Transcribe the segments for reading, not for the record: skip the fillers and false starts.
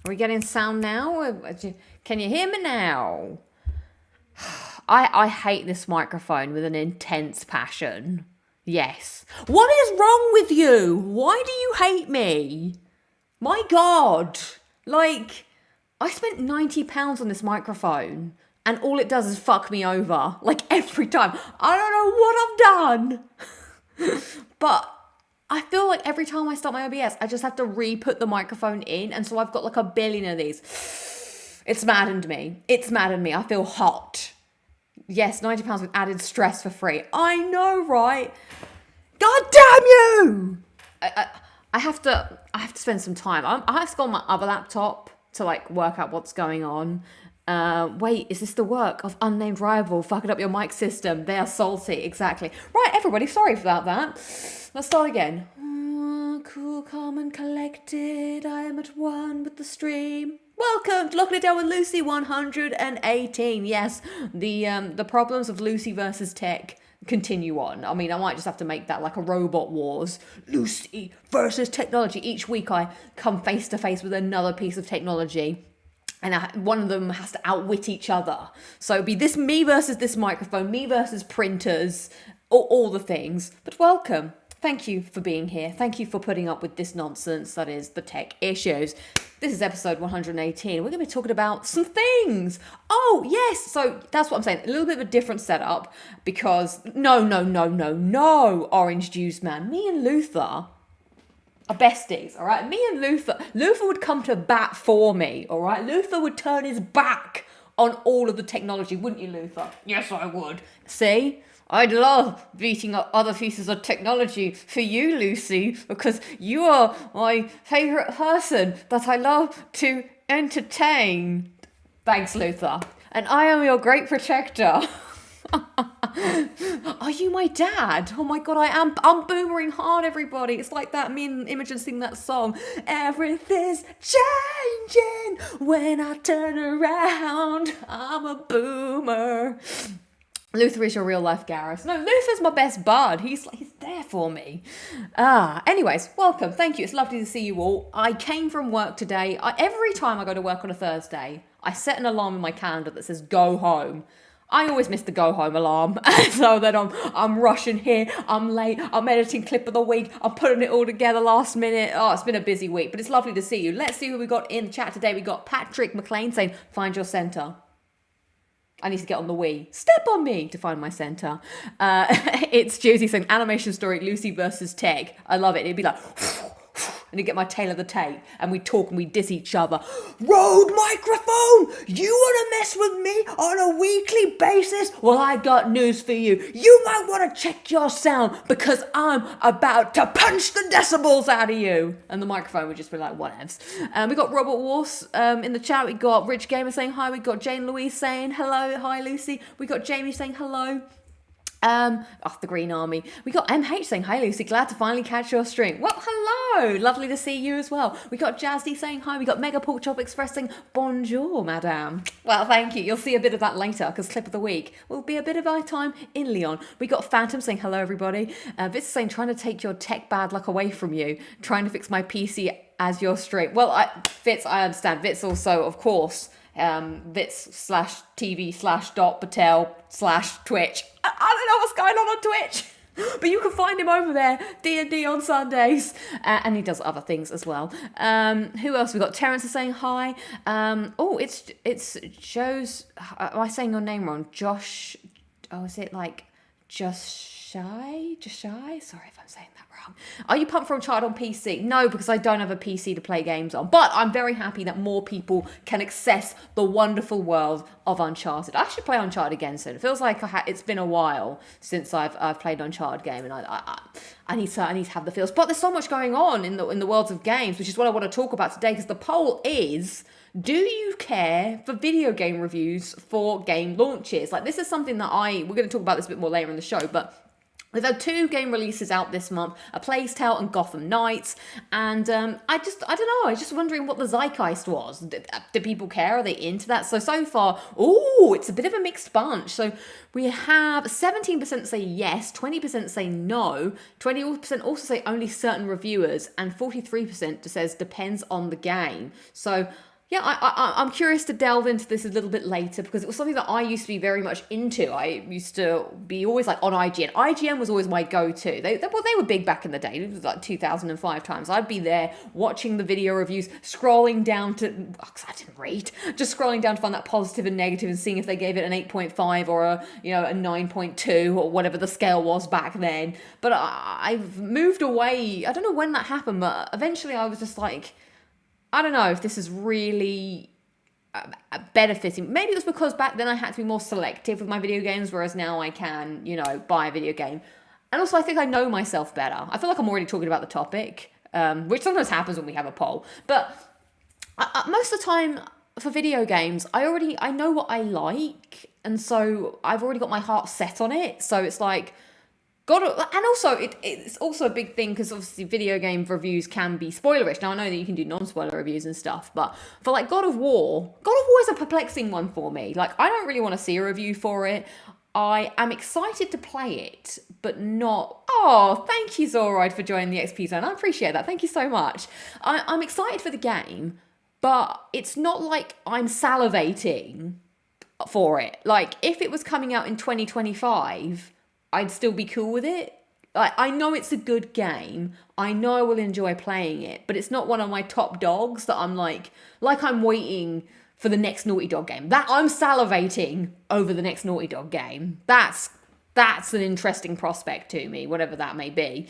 Are we getting sound now? Can you hear me now? I hate this microphone with an intense passion. Yes. What is wrong with you? Why do you hate me? My God. Like, I spent £90 on this microphone and all it does is fuck me over. Like, every time. I don't know what I've done. But I feel like every time I start my OBS, I just have to re-put the microphone in. And so I've got like a billion of these. It's maddened me. I feel hot. Yes, £90 with added stress for free. I know, right? God damn you! I have to spend some time. I have to go on my other laptop to like work out what's going on. Wait, is this the work of unnamed rival fucking up your mic system? They are salty, exactly. Right, everybody, sorry about that. Let's start again. Cool, calm and collected. I am at one with the stream. Welcome to Locking It Down with Lucy 118. Yes, the problems of Lucy versus tech continue on. I mean, I might just have to make that like a Robot Wars. Lucy versus technology. Each week I come face to face with another piece of technology. And one of them has to outwit each other. So it'd be this me versus this microphone, me versus printers, all the things. But welcome. Thank you for being here. Thank you for putting up with this nonsense that is the tech issues. This is episode 118. We're going to be talking about some things. Oh, yes. So that's what I'm saying. A little bit of a different setup because no, Orange Juice Man. Me and Luther are besties, all right? Me and Luther would come to bat for me, all right? Luther would turn his back on all of the technology, wouldn't you, Luther? Yes, I would. See? I'd love beating up other pieces of technology for you, Lucy, because you are my favourite person that I love to entertain. Thanks, Luther. And I am your great protector. Are you my dad? Oh my God, I am. I'm boomering hard, everybody. It's like that, me and Imogen sing that song. Everything's changing when I turn around. I'm a boomer. Luther is your real life Gareth. No, Luther's my best bud. He's there for me. Anyways, welcome. Thank you. It's lovely to see you all. I came from work today. Every time I go to work on a Thursday, I set an alarm in my calendar that says go home. I always miss the go home alarm. So then I'm rushing here. I'm late. I'm editing clip of the week. I'm putting it all together last minute. Oh, it's been a busy week, but it's lovely to see you. Let's see who we got in the chat today. We got Patrick McLean saying, find your center. I need to get on the Wii. Step on me to find my center. It's Josie saying, animation story, Lucy versus Tech. I love it. It'd be like, and you get my tail of the tape, and we talk and we diss each other. Rode microphone! You want to mess with me on a weekly basis? Well, I got news for you. You might want to check your sound because I'm about to punch the decibels out of you. And the microphone would just be like, whatevs. We got Robert Wars in the chat. We got Rich Gamer saying hi. We got Jane Louise saying hello. Hi, Lucy. We got Jamie saying hello. Off the Green Army. We got MH saying, hi Lucy, glad to finally catch your stream. Well, hello, lovely to see you as well. We got Jazzy saying hi. We got Mega Pork Chop expressing bonjour, madame. Well, thank you. You'll see a bit of that later because clip of the week will be a bit of our time in Lyon. We got Phantom saying hello, everybody. Vitz saying, trying to take your tech bad luck away from you, trying to fix my PC as your stream. Well, Vitz, I understand. Vitz also, of course, Vitz/TV/Patel/Twitch. I don't know what's going on Twitch, but you can find him over there, D&D on Sundays, and he does other things as well. Who else? We got Terrence is saying hi. It's Joe's. Am I saying your name wrong? Josh. Oh, is it like Just Shy? Sorry if I'm saying that wrong. Are you pumped for Uncharted on PC? No, because I don't have a PC to play games on. But I'm very happy that more people can access the wonderful world of Uncharted. I should play Uncharted again soon. It feels like it's been a while since I've played an Uncharted game, and I need to have the feels. But there's so much going on in the worlds of games, which is what I want to talk about today. Because the poll is, do you care for video game reviews for game launches? Like, this is something that we're going to talk about this a bit more later in the show, but we've had 2 game releases out this month, A Plague Tale and Gotham Knights, and I don't know, I was just wondering what the zeitgeist was. Do people care? Are they into that? So far, it's a bit of a mixed bunch. So we have 17% say yes, 20% say no, 20% also say only certain reviewers, and 43% says depends on the game. So Yeah, I'm curious to delve into this a little bit later because it was something that I used to be very much into. I used to be always like on IGN. IGN was always my go-to. They were big back in the day. It was like 2005 times. I'd be there watching the video reviews, scrolling down to, because I didn't read, just scrolling down to find that positive and negative and seeing if they gave it an 8.5 or a 9.2 or whatever the scale was back then. But I've moved away. I don't know when that happened, but eventually I was just like, I don't know if this is really benefiting. Maybe it was because back then I had to be more selective with my video games, whereas now I can, buy a video game. And also I think I know myself better. I feel like I'm already talking about the topic, which sometimes happens when we have a poll. But most of the time for video games, I know what I like. And so I've already got my heart set on it. So it's like, and also it's also a big thing because obviously video game reviews can be spoilerish. Now I know that you can do non-spoiler reviews and stuff, but for like God of War is a perplexing one for me. Like I don't really want to see a review for it. I am excited to play it, but not. Oh, thank you, Zoride, for joining the XP zone. I appreciate that. Thank you so much. I'm excited for the game, but it's not like I'm salivating for it. Like if it was coming out in 2025. I'd still be cool with it. Like, I know it's a good game. I know I will enjoy playing it, but it's not one of my top dogs that I'm like I'm waiting for the next Naughty Dog game. That I'm salivating over the next Naughty Dog game. That's an interesting prospect to me, whatever that may be.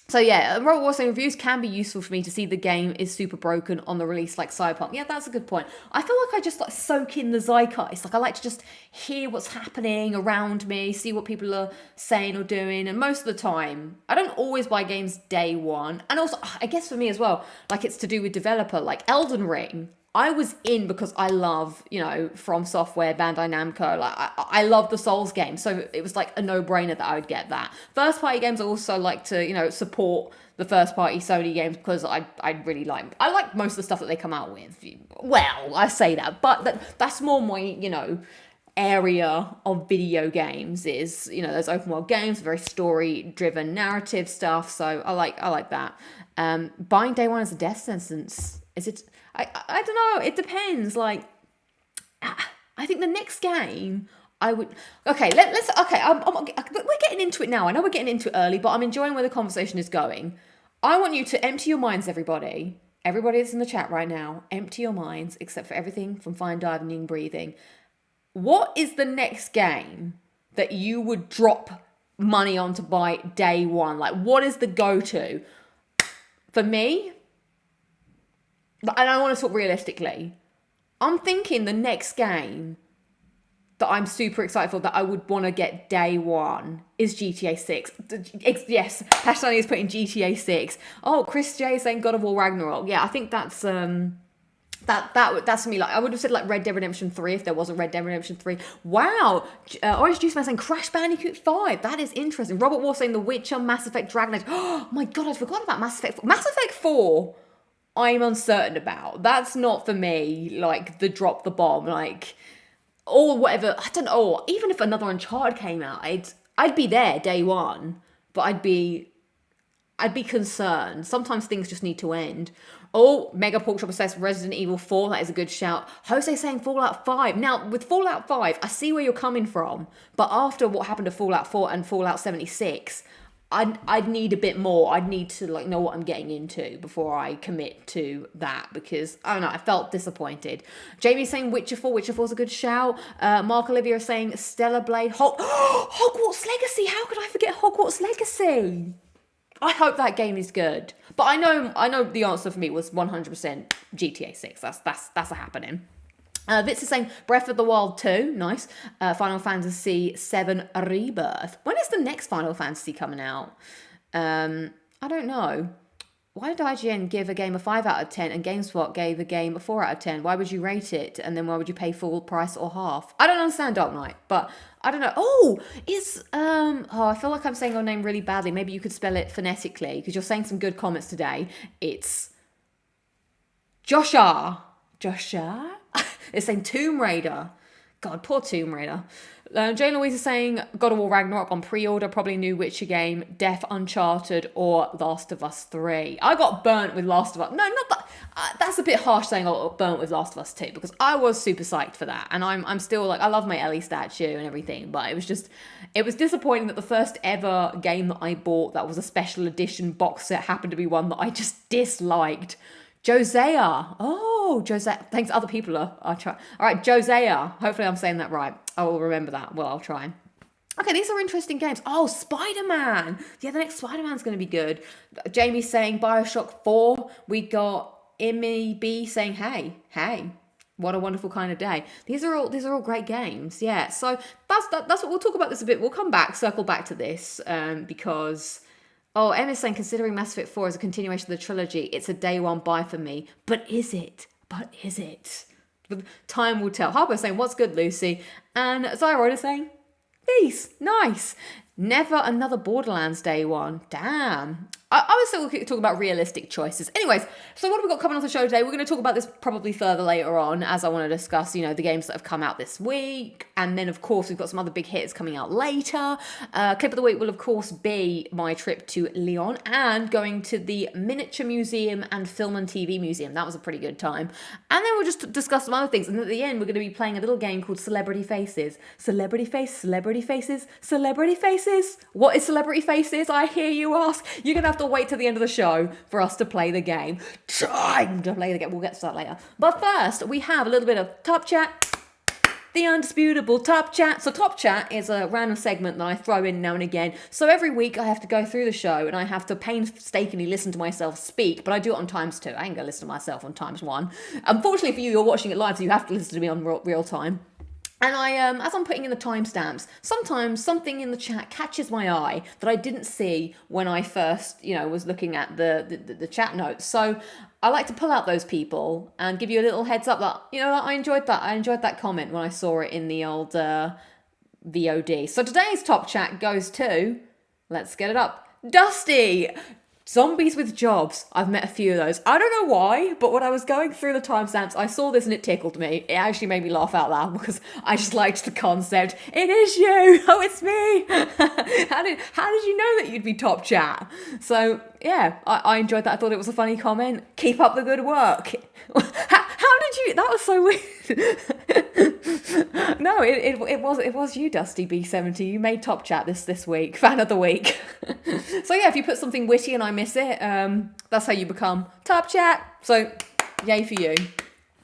So yeah, Robert was saying reviews can be useful for me to see the game is super broken on the release, like Cyberpunk. Yeah, that's a good point. I feel like I just like soak in the zeitgeist. Like I like to just hear what's happening around me, see what people are saying or doing. And most of the time, I don't always buy games day one. And also, I guess for me as well, like it's to do with developer, like Elden Ring. I was in because I love, From Software, Bandai Namco. Like I love the Souls game, so it was like a no-brainer that I would get that. First-party games, I also like to, support the first-party Sony games because I really like most of the stuff that they come out with. Well, I say that, but that's more my, area of video games is, those open world games, very story-driven narrative stuff. So I like that. Buying day one is a death sentence. Is it? I don't know. It depends. Like, I think the next game I would. Okay, let's. Okay, we're getting into it now. I know we're getting into it early, but I'm enjoying where the conversation is going. I want you to empty your minds, everybody. Everybody that's in the chat right now, empty your minds, except for everything from fine dining, breathing. What is the next game that you would drop money on to buy day one? Like, what is the go-to? For me, and I want to talk realistically, I'm thinking the next game that I'm super excited for that I would want to get day one is GTA 6. Yes, Hashtag is putting GTA 6. Oh, Chris J is saying God of War Ragnarok. Yeah, I think that's that's me. Like I would have said like Red Dead Redemption 3 if there was a Red Dead Redemption 3. Wow. Orange Juice Man saying Crash Bandicoot 5. That is interesting. Robert War saying The Witcher, Mass Effect, Dragon Age. Oh my god, I forgot about Mass Effect 4. Mass Effect 4 I'm uncertain about. That's not for me, like the drop the bomb, like or whatever. I don't know. Even if another Uncharted came out, I'd be there day one, but I'd be concerned. Sometimes things just need to end. Oh, Mega Pork Chopper says Resident Evil 4. That is a good shout. Jose saying Fallout 5. Now, with Fallout 5, I see where you're coming from, but after what happened to Fallout 4 and Fallout 76, I'd need a bit more. I'd need to know what I'm getting into before I commit to that because, I don't know, I felt disappointed. Jamie's saying Witcher 4. Witcher 4 is a good shout. Mark Olivia is saying Stellar Blade. Hogwarts Legacy. How could I forget Hogwarts Legacy? I hope that game is good. But I know the answer for me was 100% GTA 6. That's a happening. Vitz is saying Breath of the Wild 2, nice. Final Fantasy 7 Rebirth. When is the next Final Fantasy coming out? I don't know. Why did IGN give a game a 5 out of 10 and GameSpot gave a game a 4 out of 10? Why would you rate it? And then why would you pay full price or half? I don't understand Dark Knight, but I don't know. Oh, I feel like I'm saying your name really badly. Maybe you could spell it phonetically because you're saying some good comments today. It's Joshua. It's saying Tomb Raider. God, poor Tomb Raider. Jane Louise is saying God of War Ragnarok on pre-order, probably new Witcher game, Death Uncharted or Last of Us 3. I got burnt with Last of Us. No, not that. That's a bit harsh saying I got burnt with Last of Us 2, because I was super psyched for that, and I'm still like, I love my Ellie statue and everything, but it was disappointing that the first ever game that I bought that was a special edition box set happened to be one that I just disliked. Josiah. Oh, Josiah. Thanks, other people are trying. All right, Josiah. Hopefully I'm saying that right. I will remember that. Well, I'll try. Okay, these are interesting games. Oh, Spider-Man. Yeah, the next Spider-Man's going to be good. Jamie's saying Bioshock 4. We got Emmy B saying, hey. What a wonderful kind of day. These are all great games. Yeah, so that's what we'll talk about this a bit. We'll circle back to this because... Oh, Emma's saying, considering Mass Effect 4 as a continuation of the trilogy, it's a day one buy for me. But is it? Time will tell. Harper's saying, what's good, Lucy? And Zyroid is saying, peace. Nice. Never another Borderlands day one. Damn. I was still talking about realistic choices. Anyways, so what have we got coming on the show today? We're going to talk about this probably further later on, as I want to discuss, the games that have come out this week. And then, of course, we've got some other big hits coming out later. Clip of the week will, of course, be my trip to Lyon and going to the Miniature Museum and Film and TV Museum. That was a pretty good time. And then we'll just discuss some other things. And at the end, we're going to be playing a little game called Celebrity Faces. Celebrity Faces? What is Celebrity Faces? I hear you ask. You're going to have to wait till the end of the show for us to play the game. Time to play the game. We'll get to that later. But first, we have a little bit of Top Chat. The undisputable Top Chat. So Top Chat is a random segment that I throw in now and again. So every week I have to go through the show and I have to painstakingly listen to myself speak, but I do it on times 2. I ain't gonna listen to myself on times 1. Unfortunately for you, you're watching it live, so you have to listen to me on real time. And I, as I'm putting in the timestamps, sometimes something in the chat catches my eye that I didn't see when I first, was looking at the chat notes. So I like to pull out those people and give you a little heads up that, I enjoyed that. I enjoyed that comment when I saw it in the old VOD. So today's Top Chat goes to, let's get it up, Dusty. Zombies with jobs. I've met a few of those. I don't know why, but when I was going through the timestamps, I saw this and it tickled me. It actually made me laugh out loud because I just liked the concept. It is you. Oh, it's me. How did you know that you'd be Top Chat? So yeah, I enjoyed that. I thought it was a funny comment. Keep up the good work. How did you? That was so weird. No, it was you, Dusty B70. You made Top Chat this week. Fan of the week. So yeah, if you put something witty and I miss it, that's how you become Top Chat. So yay for you.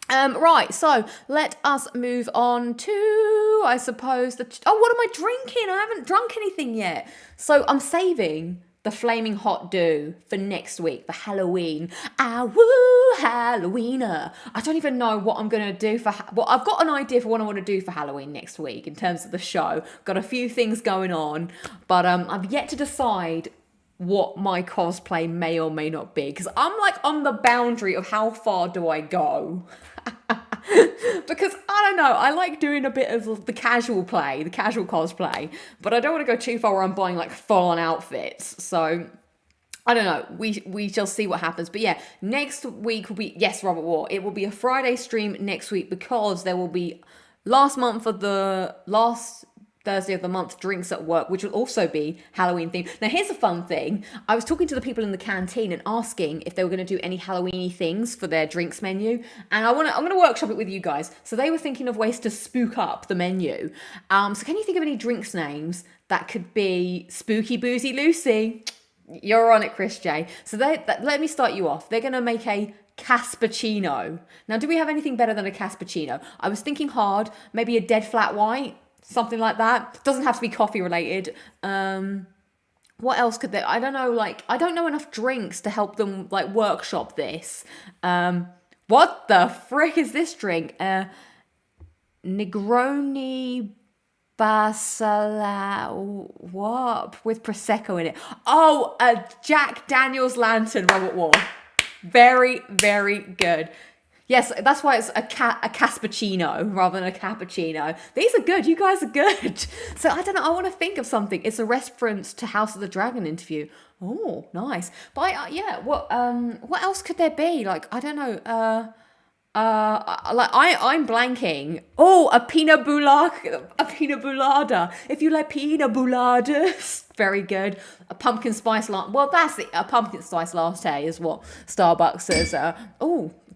Right, so let us move on to, I suppose, what am I drinking? I haven't drunk anything yet. So I'm saving the Flaming Hot Dew for next week, for Halloween. Woo, Halloweener. I don't even know what I'm going to do I've got an idea for what I want to do for Halloween next week in terms of the show. Got a few things going on, but I've yet to decide what my cosplay may or may not be, because I'm like on the boundary of how far do I go. Because I don't know, I like doing a bit of the casual cosplay, but I don't want to go too far where I'm buying like full-on outfits. So I don't know. We shall see what happens. But yeah, next week will be, yes, Robert War. It will be a Friday stream next week because there will be last Thursday of the month drinks at work, which will also be Halloween themed. Now here's a fun thing. I was talking to the people in the canteen and asking if they were going to do any Halloweeny things for their drinks menu, and I'm going to workshop it with you guys. So they were thinking of ways to spook up the menu. So can you think of any drinks names that could be spooky boozy Lucy? You're on it, Chris J. So let me start you off. They're going to make a Caspuccino. Now, do we have anything better than a Caspuccino? I was thinking hard, maybe a dead flat white. Something like that. Doesn't have to be coffee related. What else could they? I don't know. I don't know enough drinks to help them workshop this. What the frick is this drink? Negroni Basala. What? With Prosecco in it. Oh, a Jack Daniel's Lantern, Robert Wall. Very, very good. Yes, that's why it's a Caspuccino rather than a cappuccino. These are good. You guys are good. So I don't know. I want to think of something. It's a reference to House of the Dragon interview. Oh, nice. But what else could there be? I don't know. I'm blanking. Oh, a pina bulada. If you like pina buladas, very good. A pumpkin spice latte. Well, that's it. A pumpkin spice latte is what Starbucks says.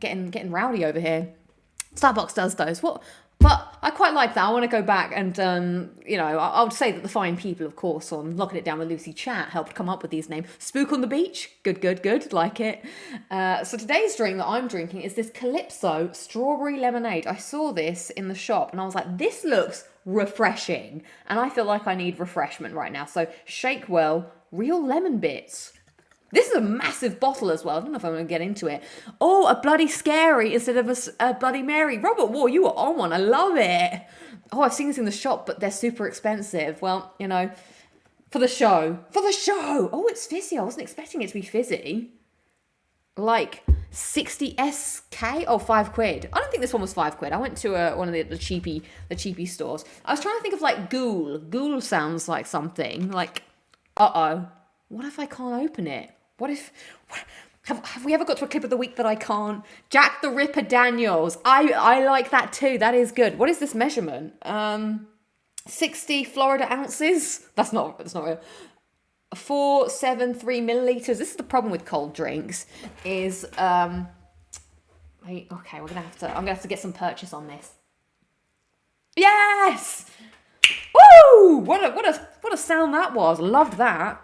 getting rowdy over here. Starbucks does those. What? But I quite like that. I want to go back and, I would say that the fine people, of course, on Locking It Down with Lucy chat helped come up with these names. Spook on the Beach. Good. Like it. So today's drink that I'm drinking is this Calypso Strawberry Lemonade. I saw this in the shop and I was like, this looks refreshing. And I feel like I need refreshment right now. So shake well, real lemon bits. This is a massive bottle as well. I don't know if I'm going to get into it. Oh, a Bloody Scary instead of a Bloody Mary. Robert War, you were on one. I love it. Oh, I've seen this in the shop, but they're super expensive. Well, for the show. Oh, it's fizzy. I wasn't expecting it to be fizzy. Like 60 SK? Oh, £5. I don't think this one was £5. I went to one of the cheapy stores. I was trying to think of like ghoul. Ghoul sounds like something. Like, uh-oh. What if I can't open it? Have we ever got to a clip of the week that I can't? Jack the Ripper Daniels. I like that too. That is good. What is this measurement? 60 Florida ounces. That's not real. 473 milliliters. This is the problem with cold drinks. Is I'm gonna have to get some purchase on this. Yes. Woo! What a sound that was. Loved that.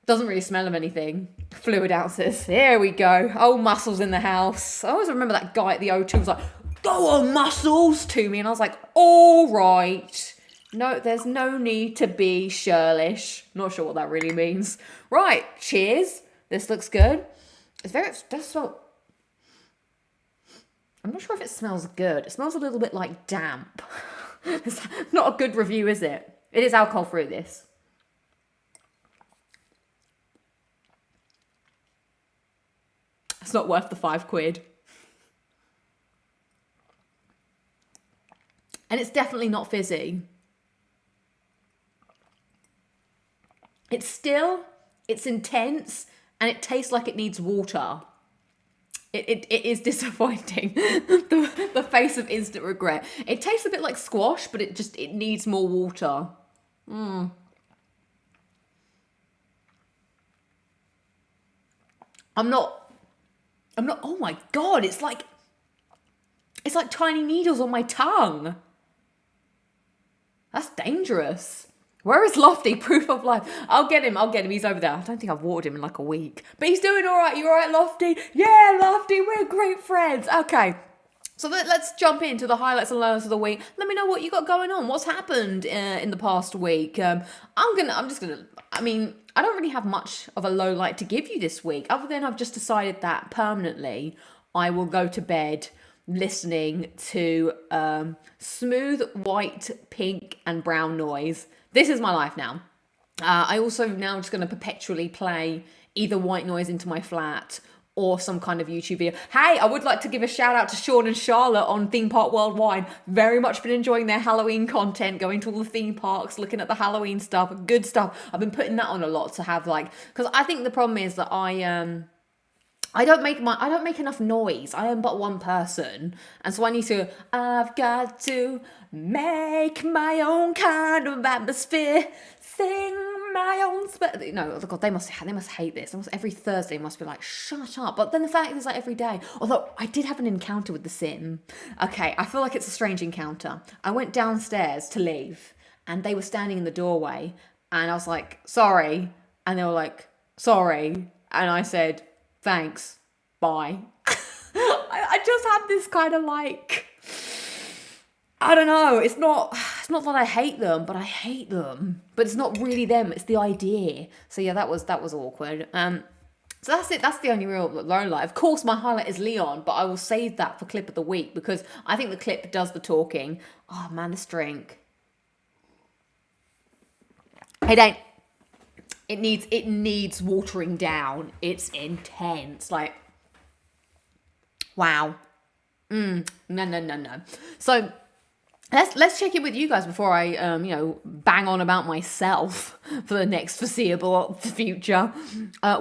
Doesn't really smell of anything. Fluid ounces. Here we go. Oh, Muscles in the house. I always remember that guy at the O2 was like, go on, Muscles, to me. And I was like, all right. No, there's no need to be Shirlish. Not sure what that really means. Right, cheers. This looks good. It does smell... I'm not sure if it smells good. It smells a little bit like damp. It's not a good review, is it? It is alcohol-free, this. It's not worth the £5. And it's definitely not fizzy. It's intense, and it tastes like it needs water. It is disappointing. the face of instant regret. It tastes a bit like squash, but it needs more water. I'm not, oh my God, it's like tiny needles on my tongue. That's dangerous. Where is Lofty? Proof of life. I'll get him. He's over there. I don't think I've watered him in like a week. But he's doing all right. You all right, Lofty? Yeah, Lofty, we're great friends. Okay. So let's jump into the highlights and lowlights of the week. Let me know what you got going on. What's happened in the I don't really have much of a low light to give you this week, other than I've just decided that permanently I will go to bed listening to smooth white, pink, and brown noise. This is my life now. I also now just going to perpetually play either white noise into my flat or some kind of YouTube video. Hey, I would like to give a shout out to Sean and Charlotte on Theme Park Worldwide. Very much been enjoying their Halloween content, going to all the theme parks, looking at the Halloween stuff, good stuff. I've been putting that on a lot to have because I think the problem is that I don't make enough noise. I am but one person. And so I've got to make my own kind of atmosphere, sing my own no, oh God, they must hate this. Almost every Thursday must be like, shut up. But then the fact is every day. Although I did have an encounter with the Sim. Okay, I feel like it's a strange encounter. I went downstairs to leave and they were standing in the doorway and I was like, sorry. And they were like, sorry. And I said, thanks, bye. I just had this kind of I don't know. It's not that I hate them, but I hate them. But it's not really them. It's the idea. So yeah, that was awkward. So that's it. That's the only real low light. Of course, my highlight is Lyon, but I will save that for clip of the week because I think the clip does the talking. Oh man, this drink. It needs watering down. It's intense. Wow. No. So let's check in with you guys before I bang on about myself for the next foreseeable future.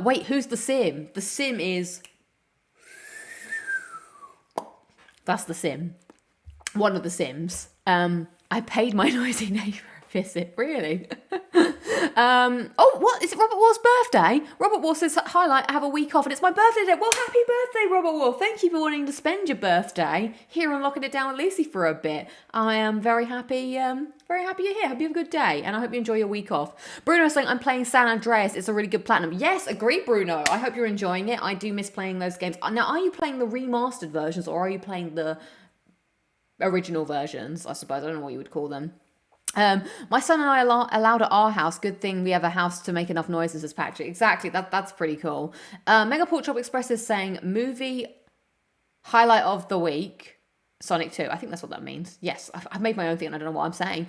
Wait, who's the Sim? The Sim is that's the Sim. One of the Sims. I paid my noisy neighbour a visit. Really? Oh, what? Is it Robert Wall's birthday? Robert Wall says, highlight, I have a week off and it's my birthday day. Well, happy birthday, Robert Wall. Thank you for wanting to spend your birthday here on Locking It Down with Lucy for a bit. I am very happy you're here. Hope you have a good day and I hope you enjoy your week off. Bruno is saying, I'm playing San Andreas. It's a really good platinum. Yes, agree, Bruno. I hope you're enjoying it. I do miss playing those games. Now, are you playing the remastered versions or are you playing the original versions? I suppose. I don't know what you would call them. My son and I are allowed at our house. Good thing we have a house to make enough noises, as Patrick. Exactly. That's pretty cool. Mega Pork Chop Express is saying movie highlight of the week. Sonic 2. I think that's what that means. Yes, I've made my own thing and I don't know what I'm saying.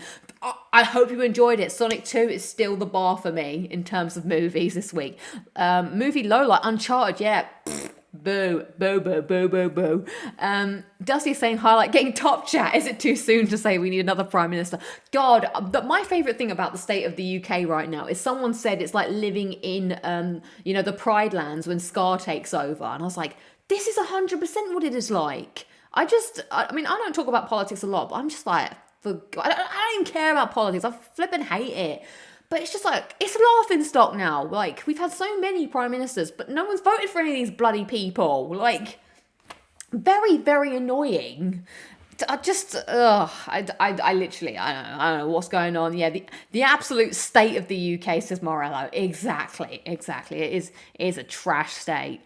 I hope you enjoyed it. Sonic 2 is still the bar for me in terms of movies this week. Movie Lowlight, Uncharted, yeah. Boo, boo, boo, boo, boo, boo. Dusty saying, highlight, getting top chat. Is it too soon to say we need another Prime Minister? God, my favourite thing about the state of the UK right now is someone said it's like living in, the Pride Lands when Scar takes over. And I was like, this is 100% what it is like. I don't talk about politics a lot, but I'm just like, I don't even care about politics. I flipping hate it. But it's just like, it's a laughing stock now. Like, we've had so many prime ministers, but no one's voted for any of these bloody people. Like, very, very annoying. I don't know what's going on. Yeah, the absolute state of the UK, says Morello. Exactly. It is a trash state.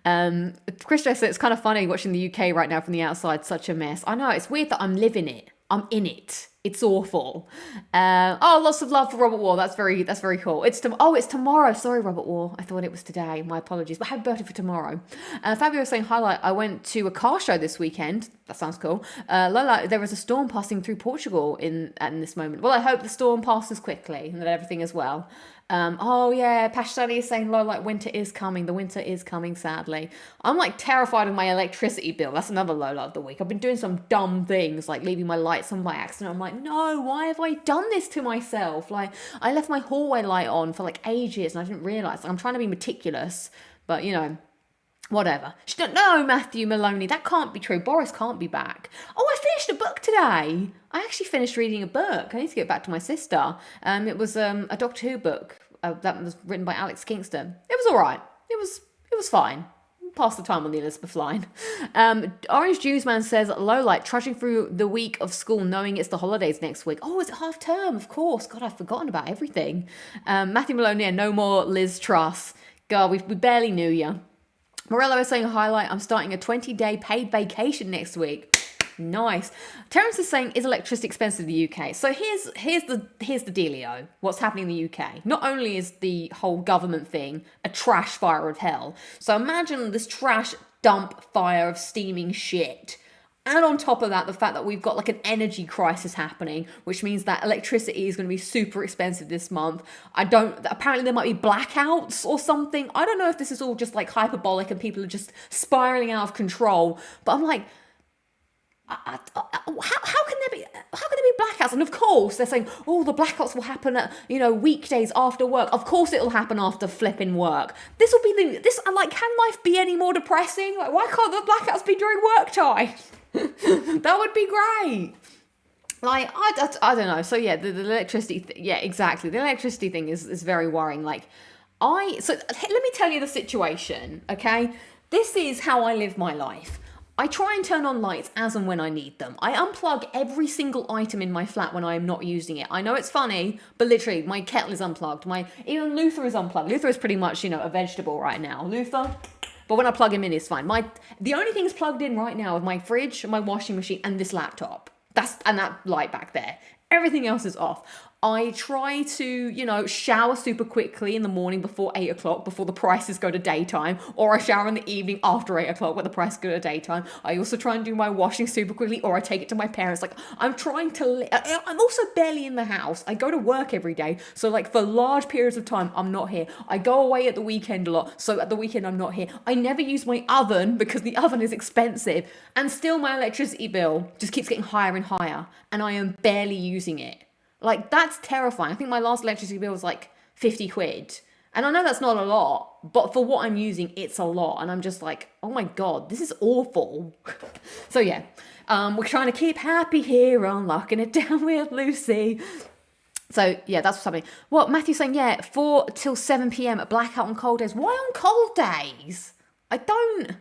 Chris says it's kind of funny watching the UK right now from the outside. Such a mess. I know, it's weird that I'm living it. I'm in it. It's awful. Lots of love for Robert Wall. That's very cool. It's tomorrow. Sorry, Robert Wall. I thought it was today. My apologies. But happy birthday for tomorrow. Fabio saying, highlight, I went to a car show this weekend. That sounds cool. Lola, there was a storm passing through Portugal in this moment. Well, I hope the storm passes quickly and that everything is well. Pashani is saying, low, like, winter is coming. The winter is coming, sadly. I'm, like, terrified of my electricity bill. That's another low light of the week. I've been doing some dumb things, like leaving my lights on by accident. I'm like, no, why have I done this to myself? Like, I left my hallway light on for, like, ages, and I didn't realise. Like, I'm trying to be meticulous, but, whatever. No, Matthew Maloney, that can't be true. Boris can't be back. Oh, I finished a book today. I actually finished reading a book. I need to get back to my sister. It was a Doctor Who book that was written by Alex Kingston. It was all right. It was fine. Pass the time on the Elizabeth line. Orange Juice Man says, Lowlight, trudging through the week of school knowing it's the holidays next week. Oh, is it half term? Of course. God, I've forgotten about everything. Matthew Maloney, no more Liz Truss. God, we barely knew you. Morello is saying, highlight, I'm starting a 20-day paid vacation next week. Nice. Terence is saying, is electricity expensive in the UK? So here's the dealio. What's happening in the UK? Not only is the whole government thing a trash fire of hell. So imagine this trash dump fire of steaming shit. And on top of that, the fact that we've got like an energy crisis happening, which means that electricity is going to be super expensive this month. Apparently there might be blackouts or something. I don't know if this is all just like hyperbolic and people are just spiraling out of control. But I'm like, how can there be blackouts? And of course they're saying, oh, the blackouts will happen at weekdays after work. Of course it'll happen after flipping work. This will be I'm like, can life be any more depressing? Like, why can't the blackouts be during work time? That would be great. Like, I don't know. So yeah, the electricity yeah, exactly, the electricity thing is very worrying. Like, let me tell you the situation, okay? This is how I live my life. I try and turn on lights as and when I need them. I unplug every single item in my flat when I am not using it. I know it's funny, but literally, my kettle is unplugged. Even Luther is unplugged. Luther is pretty much, a vegetable right now. Luther, but when I plug him in, it's fine. The only things plugged in right now are my fridge, my washing machine, and this laptop. And that light back there. Everything else is off. I try to, shower super quickly in the morning before 8 o'clock, before the prices go to daytime, or I shower in the evening after 8 o'clock when the prices go to daytime. I also try and do my washing super quickly, or I take it to my parents. Like, I'm trying to, I'm also barely in the house. I go to work every day. So like for large periods of time, I'm not here. I go away at the weekend a lot. So at the weekend, I'm not here. I never use my oven because the oven is expensive. And still my electricity bill just keeps getting higher and higher. And I am barely using it. Like, that's terrifying. I think my last electricity bill was like 50 quid. And I know that's not a lot, but for what I'm using, it's a lot. And I'm just like, oh my God, this is awful. So yeah, we're trying to keep happy here on Locking It Down with Lucy. So, yeah, that's what's happening. What, Matthew's saying, yeah, 4 till 7 p.m. at blackout on cold days. Why on cold days? I don't...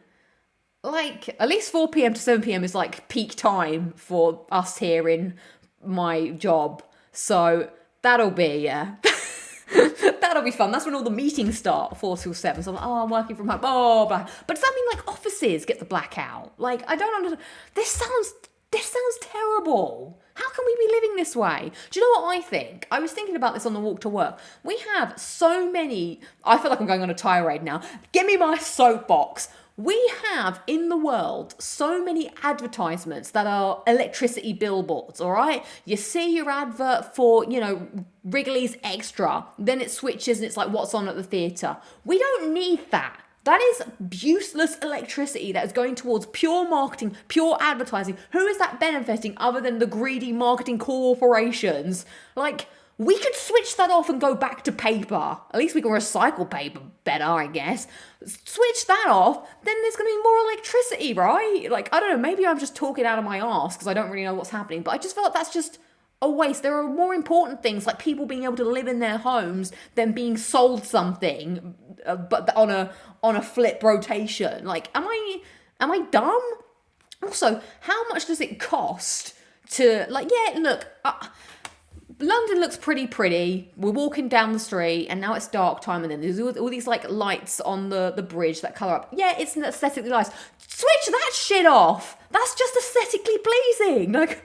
Like, at least 4 p.m. to 7 p.m. is, like, peak time for us here in my job. So, that'll be, that'll be fun. That's when all the meetings start, 4 till 7. So I'm like, oh, I'm working from home. Oh, blah. But does that mean, like, offices get the blackout? Like, I don't understand. This sounds terrible. How can we be living this way? Do you know what I think? I was thinking about this on the walk to work. We have so many... I feel like I'm going on a tirade now. Give me my soapbox. We have in the world so many advertisements that are electricity billboards, all right? You see your advert for, Wrigley's Extra, then it switches and it's like what's on at the theatre. We don't need that. That is useless electricity that is going towards pure marketing, pure advertising. Who is that benefiting other than the greedy marketing corporations? Like, we could switch that off and go back to paper. At least we can recycle paper better, I guess. Switch that off, then there's going to be more electricity, right? Like, I don't know, maybe I'm just talking out of my arse because I don't really know what's happening, but I just feel like that's just a waste. There are more important things, like people being able to live in their homes than being sold something, but on a flip rotation. Like, am I dumb? Also, how much does it cost to, like, yeah, look, London looks pretty. We're walking down the street and now it's dark time and then there's all these like lights on the bridge that colour up. Yeah, it's aesthetically nice. Switch that shit off. That's just aesthetically pleasing. Like,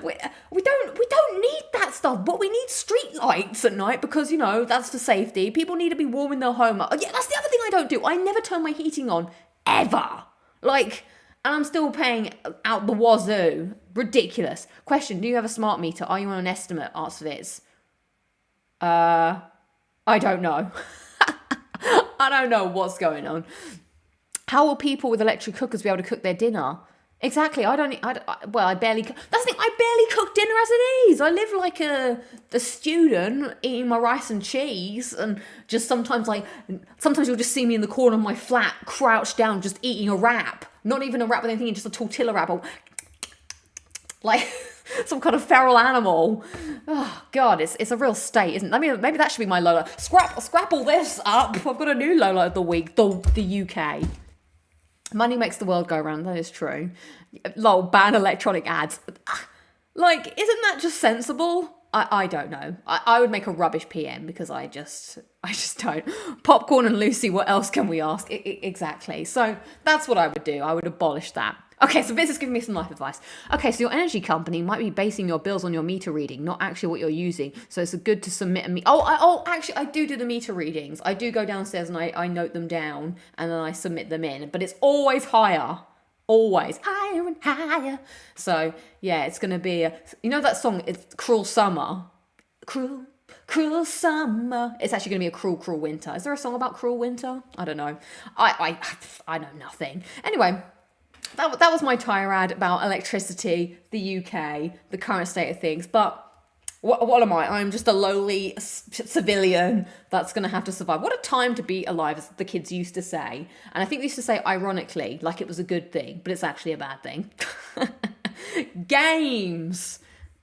we don't need that stuff, but we need street lights at night because, that's for safety. People need to be warm in their home. Yeah, that's the other thing I don't do. I never turn my heating on, ever. Like, and I'm still paying out the wazoo. Ridiculous. Question, do you have a smart meter? Are you on an estimate? Ask Viz. I don't know. I don't know what's going on. How will people with electric cookers be able to cook their dinner? Exactly. I barely... That's the thing. I barely cook dinner as it is. I live like a student eating my rice and cheese and just sometimes you'll just see me in the corner of my flat crouched down just eating a wrap. Not even a wrap with anything, just a tortilla wrap. Or, like some kind of feral animal. Oh, God, it's a real state, isn't it? Maybe that should be my Lola. Scrap all this up. I've got a new Lola of the week. The UK. Money makes the world go round, that is true. Lol, ban electronic ads. Like, isn't that just sensible? I don't know. I would make a rubbish PM because I just don't. Popcorn and Lucy, what else can we ask? Exactly. So that's what I would do. I would abolish that. Okay, so this is giving me some life advice. Okay, so your energy company might be basing your bills on your meter reading, not actually what you're using. So it's good to submit a meter. Actually, I do the meter readings. I do go downstairs and I note them down and then I submit them in. But it's always higher. Always higher and higher. So yeah, it's going to be, that song, it's Cruel Summer. Cruel summer. It's actually going to be a cruel winter. Is there a song about cruel winter? I don't know. I know nothing. Anyway, that was my tirade about electricity, the UK, the current state of things. But what am I? I'm just a lowly civilian that's going to have to survive. What a time to be alive, as the kids used to say. And I think they used to say ironically, like it was a good thing, but it's actually a bad thing. Games.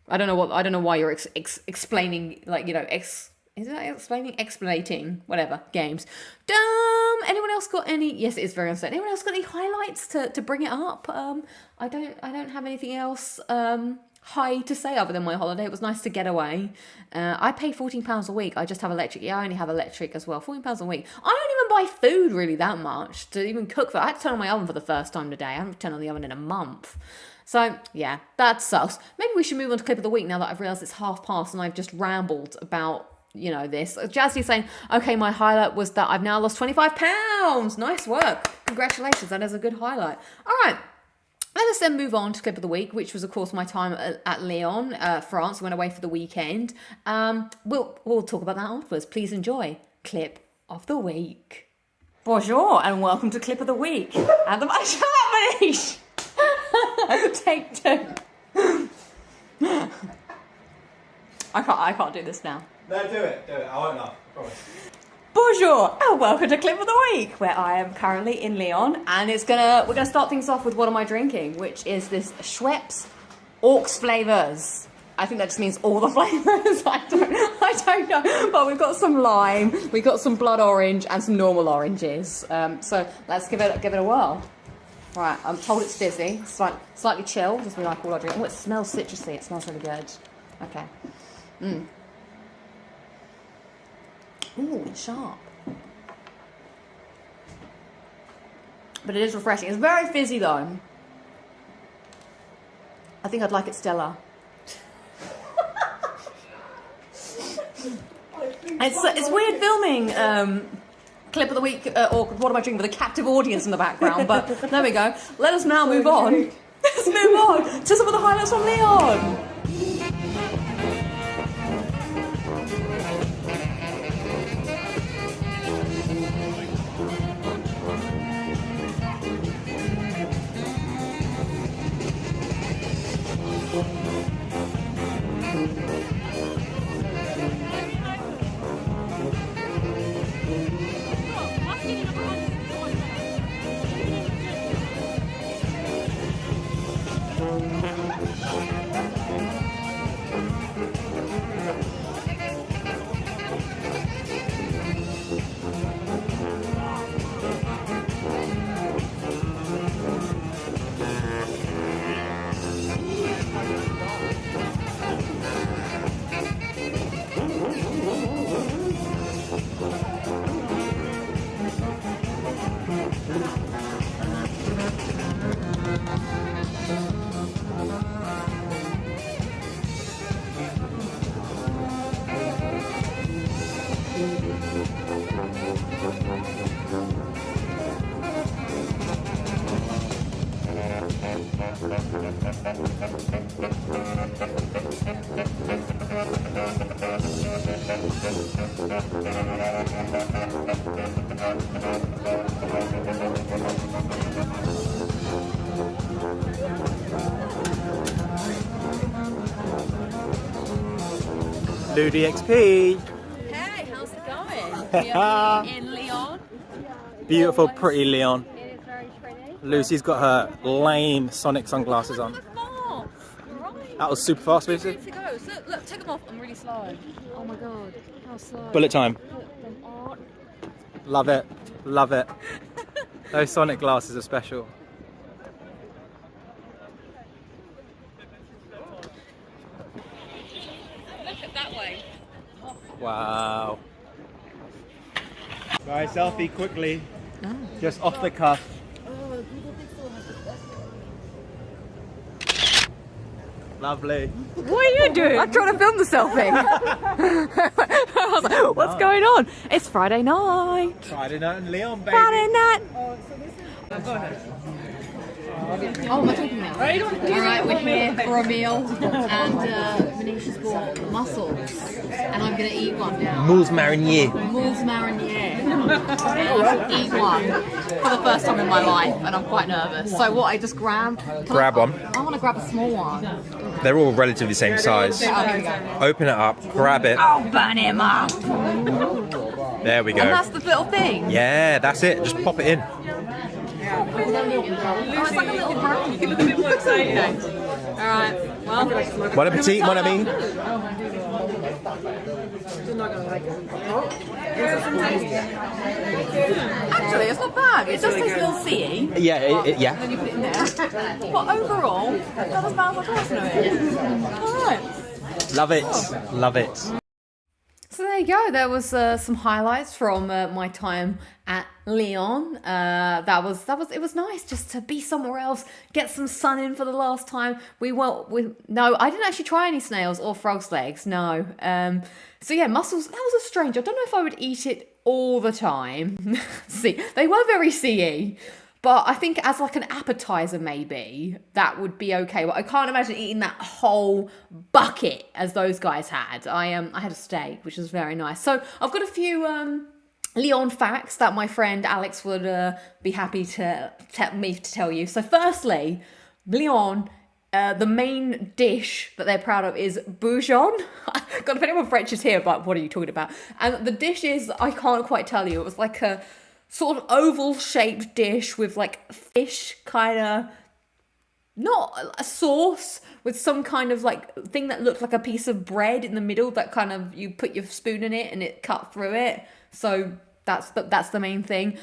I don't know why you're explaining, like, is that explaining, whatever, games. Dumb. Anyone else got any, yes, it is very uncertain. Anyone else got any highlights to bring it up? I don't have anything else high to say other than my holiday. It was nice to get away. I pay £14 a week. I just have electric. Yeah, I only have electric as well. £14 a week. I don't even buy food really that much to even cook for. I had to turn on my oven for the first time today. I haven't turned on the oven in a month. So, yeah, that sucks. Maybe we should move on to clip of the week now that I've realised it's past and I've just rambled about, this. Jazzy's saying, okay, my highlight was that I've now lost £25. Nice work. Congratulations. That is a good highlight. All right. Let us then move on to clip of the week, which was, of course, my time at Lyon, France. We went away for the weekend. We'll talk about that afterwards. Please enjoy clip of the week. Bonjour and welcome to clip of the week. And the shut up, Manish. Take two. I can't do this now. No, do it. I won't laugh. Promise. Bonjour and welcome to Clip of the Week, where I am currently in Lyon, and we're gonna start things off with what am I drinking, which is this Schweppes Aux Flavors. I think that just means all the flavours. I don't know. But we've got some lime, we've got some blood orange, and some normal oranges. So let's give it a whirl. Right, I'm told it's fizzy, slightly chilled, as we like all our drinks. Oh, it smells citrusy. It smells really good. Okay. Ooh, it's sharp. But it is refreshing. It's very fizzy though. I think I'd like it Stella. It's weird filming clip of the week, or what am I drinking, with a captive audience in the background, but there we go. Let us now move on. Let's move on to some of the highlights from Lyon. LudiXP. Hey, how's it going? We are here in Lyon. Beautiful, pretty Lyon. It is very pretty. Lucy's got her lame Sonic sunglasses on. Right. That was super fast, Lucy. To go. So, look, take them off. I'm really slow. Oh my god, how slow. Bullet time. Put them on. Love it. Love it. Those Sonic glasses are special. Look at that way. Wow. Right, selfie quickly. Just off the cuff. Lovely. What are you doing? I'm trying to film the selfie. I was like, what's going on? It's Friday night. Friday night in Lyon, baby. Friday night. Oh, am I talking now? Alright, we're here for a meal, and Manisha's bought mussels, and I'm going to eat one now. Moules marinier. Moules marinier. Eat one for the first time in my life, and I'm quite nervous. So what, I just grabbed? Grab one. I want to grab a small one. They're all relatively the same size. Oh, here we go. Open it up, grab it. Oh, burn him up! There we go. And that's the little thing? Yeah, that's it. Just pop it in. Oh, it's like a little brownie. You look a bit more excited. Alright, well. Bon appetit, mon ami. Actually, it's not bad. It just tastes a little sea. Yeah, yeah. And then you put it in there. But overall, that doesn't sound like awesome. Alright. Love it. Love it. So there you go. There was some highlights from my time at Lyon. It was nice just to be somewhere else, get some sun in for the last time. No, I didn't actually try any snails or frog's legs. No. So yeah, mussels. That was a strange. I don't know if I would eat it all the time. See, they were very sea-y. But I think as like an appetizer, maybe that would be okay. But I can't imagine eating that whole bucket as those guys had. I had a steak, which was very nice. So I've got a few Lyon facts that my friend Alex would be happy to tell you. So firstly, Lyon, the main dish that they're proud of is bouillon. God, if anyone French is here, but what are you talking about? And the dish is, I can't quite tell you. It was like a sort of oval shaped dish with like fish kind of not a sauce with some kind of like thing that looked like a piece of bread in the middle that kind of you put your spoon in it and it cut through it. So that's the main thing.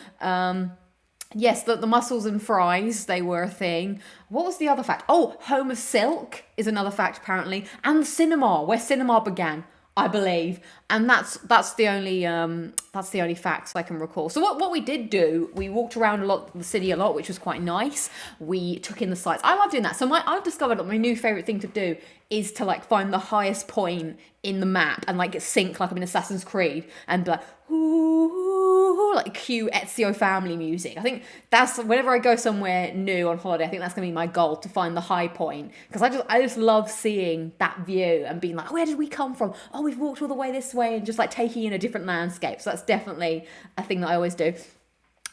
Yes, the mussels and fries, they were a thing. What was the other fact? Oh, Home of Silk is another fact apparently, and the cinema, where cinema began, I believe. And that's the only facts I can recall. So what we did do, we walked around the city a lot, which was quite nice. We took in the sights. I love doing that. So I've discovered that my new favorite thing to do is to like find the highest point in the map and like sync like I'm in Assassin's Creed and be like, ooh, like cue Ezio family music. I think that's whenever I go somewhere new on holiday, I think that's gonna be my goal, to find the high point, because I just love seeing that view and being like, where did we come from? Oh, we've walked all the way this way, and just like taking in a different landscape. So that's definitely a thing that I always do.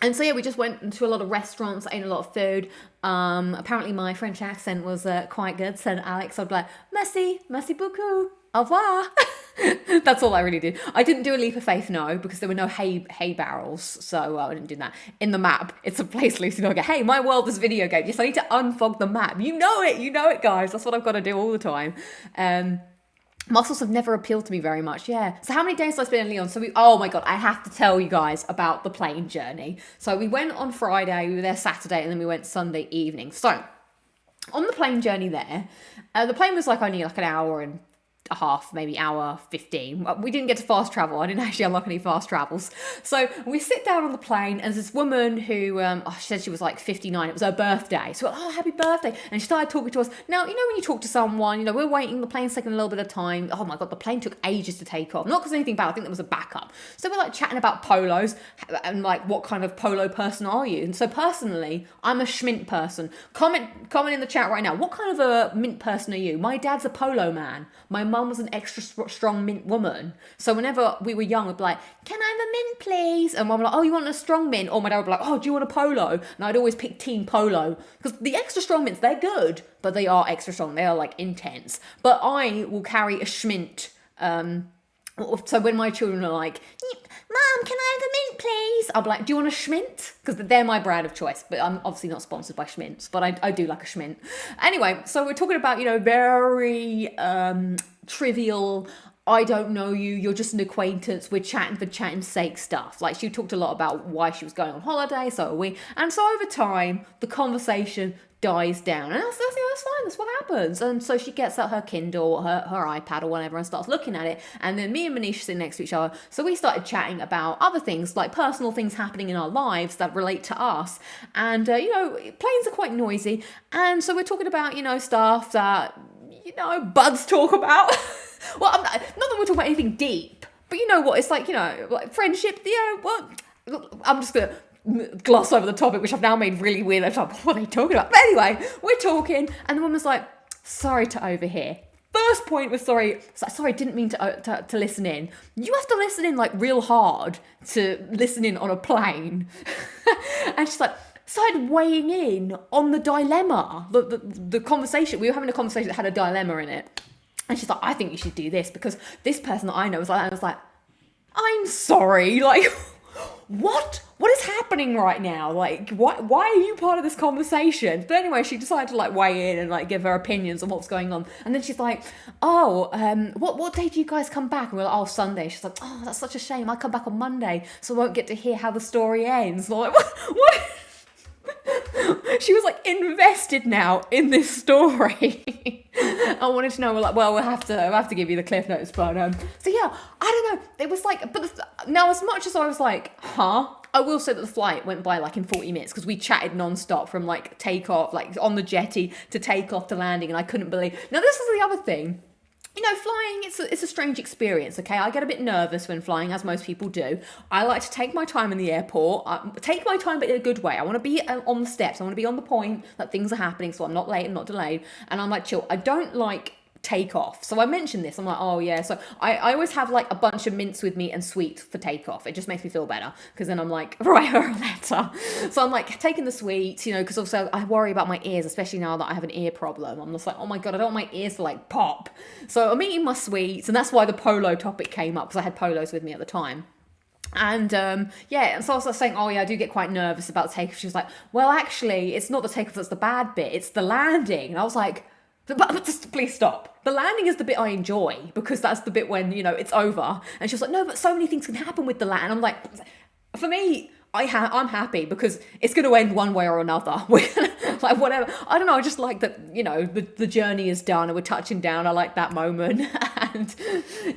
And so yeah, we just went into a lot of restaurants, ate a lot of food. Apparently my French accent was quite good. So Alex, I'd be like, merci beaucoup, au revoir. That's all I really did. I didn't do a leap of faith, no, because there were no hay barrels, so I didn't do that. In the map, it's a place Lucy will go, hey, my world is video game. Yes, I need to unfog the map. You know it, guys. That's what I've got to do all the time. Mussels have never appealed to me very much, yeah. So how many days did I spend in Lyon? So oh my God, I have to tell you guys about the plane journey. So we went on Friday, we were there Saturday, and then we went Sunday evening. So on the plane journey there, the plane was like only like an hour and a half, maybe hour 15. We didn't get to fast travel. I didn't actually unlock any fast travels. So we sit down on the plane, and this woman who, she said she was like 59. It was her birthday. So, oh, happy birthday. And she started talking to us. Now, you know, when you talk to someone, we're waiting, the plane's taking a little bit of time. Oh my God, the plane took ages to take off. Not because anything bad, I think there was a backup. So we're like chatting about polos and like, what kind of polo person are you? And so personally, I'm a schmint person. Comment in the chat right now. What kind of a mint person are you? My dad's a polo man. My mum was an extra strong mint woman. So whenever we were young, we'd be like, can I have a mint, please? And mum would be like, oh, you want a strong mint? Or my dad would be like, oh, do you want a polo? And I'd always pick team polo. Because the extra strong mints, they're good, but they are extra strong. They are like intense. But I will carry a schmint. So when my children are like, Mum, can I have a mint, please? I'll be like, do you want a schmint? Because they're my brand of choice, but I'm obviously not sponsored by Schmint's, but I do like a schmint. Anyway, so we're talking about, very trivial, I don't know you, you're just an acquaintance, we're chatting for chatting's sake stuff. Like, she talked a lot about why she was going on holiday, so are we. And so over time, the conversation dies down, and that's fine, that's what happens. And so she gets out her Kindle, her iPad or whatever, and starts looking at it, and then me and Manish sit next to each other, so we started chatting about other things, like personal things happening in our lives that relate to us. And planes are quite noisy, and so we're talking about stuff that buds talk about. Well, not that we're talking about anything deep, but you know what, it's like like friendship, what, I'm just gonna gloss over the topic, which I've now made really weird. I'm like, what are they talking about? But anyway, we're talking, and the woman's like, sorry to overhear. First point was sorry, didn't mean to listen in. You have to listen in like real hard to listen in on a plane. And she's like, started weighing in on the dilemma, the conversation. We were having a conversation that had a dilemma in it. And she's like, I think you should do this because this person that I know was like that. And I was like, I'm sorry, like, what is happening right now? Like, why are you part of this conversation? But anyway, she decided to like weigh in and like give her opinions on what's going on. And then she's like, what day do you guys come back? And we're like, oh, Sunday. She's like, oh, that's such a shame. I come back on Monday, so I won't get to hear how the story ends. And I'm like, what? She was like invested now in this story. I wanted to know. We're like, well, we'll have to give you the cliff notes, but so yeah, I don't know. It was like, but now as much as I was like, I will say that the flight went by like in 40 minutes because we chatted non-stop from like takeoff, like on the jetty to takeoff to landing, and I couldn't believe. Now this is the other thing. Flying, it's a strange experience, okay? I get a bit nervous when flying, as most people do. I like to take my time in the airport, take my time, but in a good way. I want to be on the steps. I want to be on the point that things are happening, so I'm not late and not delayed. And I'm like, chill. I don't like takeoff. So I mentioned this. I'm like, oh yeah. So I always have like a bunch of mints with me and sweets for takeoff. It just makes me feel better because then I'm like, write her a letter. So I'm like taking the sweets, because also I worry about my ears, especially now that I have an ear problem. I'm just like, oh my God, I don't want my ears to like pop. So I'm eating my sweets, and that's why the polo topic came up, because I had polos with me at the time. And yeah, and so I was saying, oh yeah, I do get quite nervous about takeoff. She was like, well, actually, it's not the takeoff that's the bad bit, it's the landing. And I was like, but just please stop. The landing is the bit I enjoy because that's the bit when, you know, it's over. And she was like, no, but so many things can happen with the land. And I'm like, for me, I'm happy because it's going to end one way or another. Like whatever. I don't know. I just like that, you know, the journey is done and we're touching down. I like that moment. And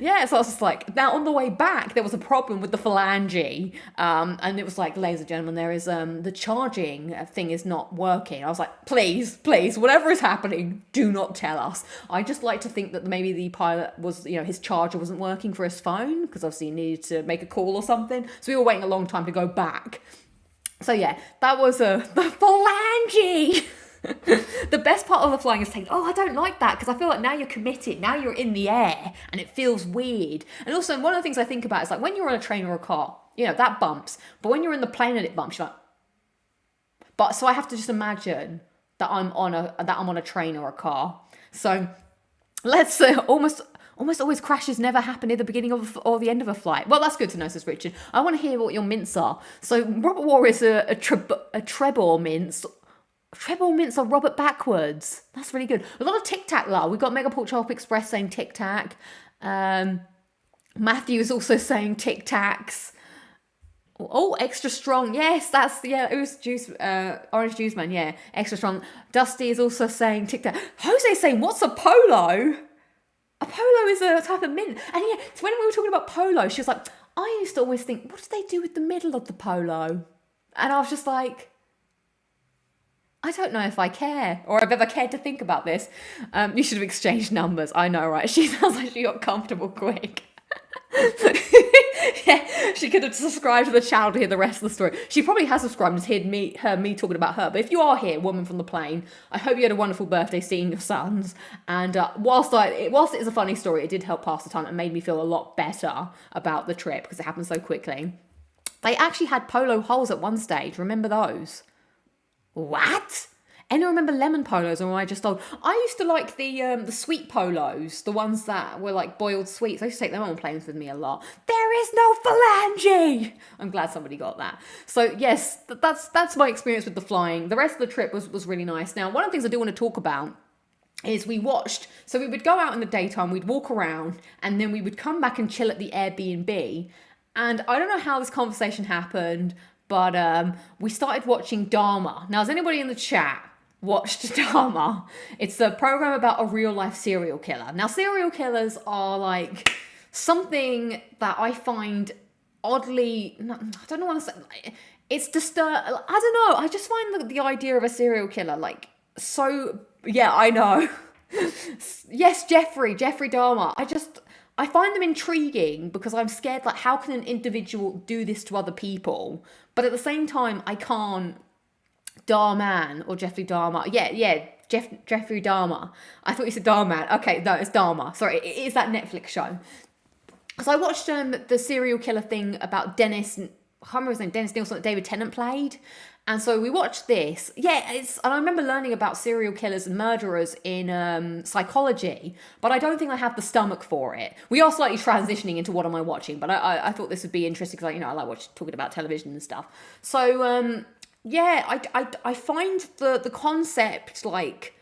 yeah, so I was just like, now on the way back, there was a problem with the phalange. And it was like, ladies and gentlemen, there is the charging thing is not working. I was like, please, whatever is happening, do not tell us. I just like to think that maybe the pilot was, you know, his charger wasn't working for his phone because obviously he needed to make a call or something. So we were waiting a long time to go back. So yeah, that was the phalange. The best part of the flying is saying, oh, I don't like that because I feel like now you're committed, now you're in the air and it feels weird. And also one of the things I think about is like when you're on a train or a car, you know, that bumps. But when you're in the plane and it bumps, you're like, but so I have to just imagine that I'm on a train or a car. So let's almost always crashes never happen at the beginning of or the end of a flight. Well, that's good to know, says Richard. I want to hear what your mints are. So Robert War is a treble mince. Treble mints are Robert backwards. That's really good. A lot of Tic Tac love. We've got Megaport Sharp Express saying Tic Tac. Matthew is also saying Tic Tacs. Oh, extra strong. Yes, it was juice, orange juice man. Yeah, extra strong. Dusty is also saying Tic Tac. Jose's saying, what's a polo? A polo is a type of mint. And yeah, so when we were talking about polo, she was like, I used to always think, what do they do with the middle of the polo? And I was just like, I don't know if I care or I've ever cared to think about this. You should have exchanged numbers. I know, right? She sounds like she got comfortable quick. Yeah, she could have subscribed to the channel to hear the rest of the story. She probably has subscribed and heard me talking about her. But if you are here, woman from the plane, I hope you had a wonderful birthday seeing your sons. And whilst it is a funny story, it did help pass the time and made me feel a lot better about the trip because it happened so quickly. They actually had polo holes at one stage. Remember those? What? Anyone remember lemon polos, or am I just old? I used to like the sweet polos, the ones that were like boiled sweets. I used to take them on planes with me a lot. There is no phalange. I'm glad somebody got that. So yes, that's my experience with the flying. The rest of the trip was really nice. Now, one of the things I do want to talk about is we would go out in the daytime, we'd walk around, and then we would come back and chill at the Airbnb. And I don't know how this conversation happened, but we started watching Dahmer. Now, has anybody in the chat watched Dahmer? It's a program about a real life serial killer. Now, serial killers are like something that I find oddly, I don't know what to say. It's disturbing. I don't know. I just find the idea of a serial killer like so, yeah, I know. Yes, Jeffrey Dahmer. I find them intriguing because I'm scared, like, how can an individual do this to other people? But at the same time, I can't. Dahman or Jeffrey Dahmer. Yeah, Jeffrey Dahmer. I thought you said Dahman. Okay, no, it's Dahmer. Sorry, it is that Netflix show. So I watched the serial killer thing about Dennis, I can't remember his name, Dennis Nielsen, that David Tennant played. And so we watched this. Yeah, and I remember learning about serial killers and murderers in psychology, but I don't think I have the stomach for it. We are slightly transitioning into what am I watching, but I thought this would be interesting because I like talking about television and stuff. So yeah, I find the concept like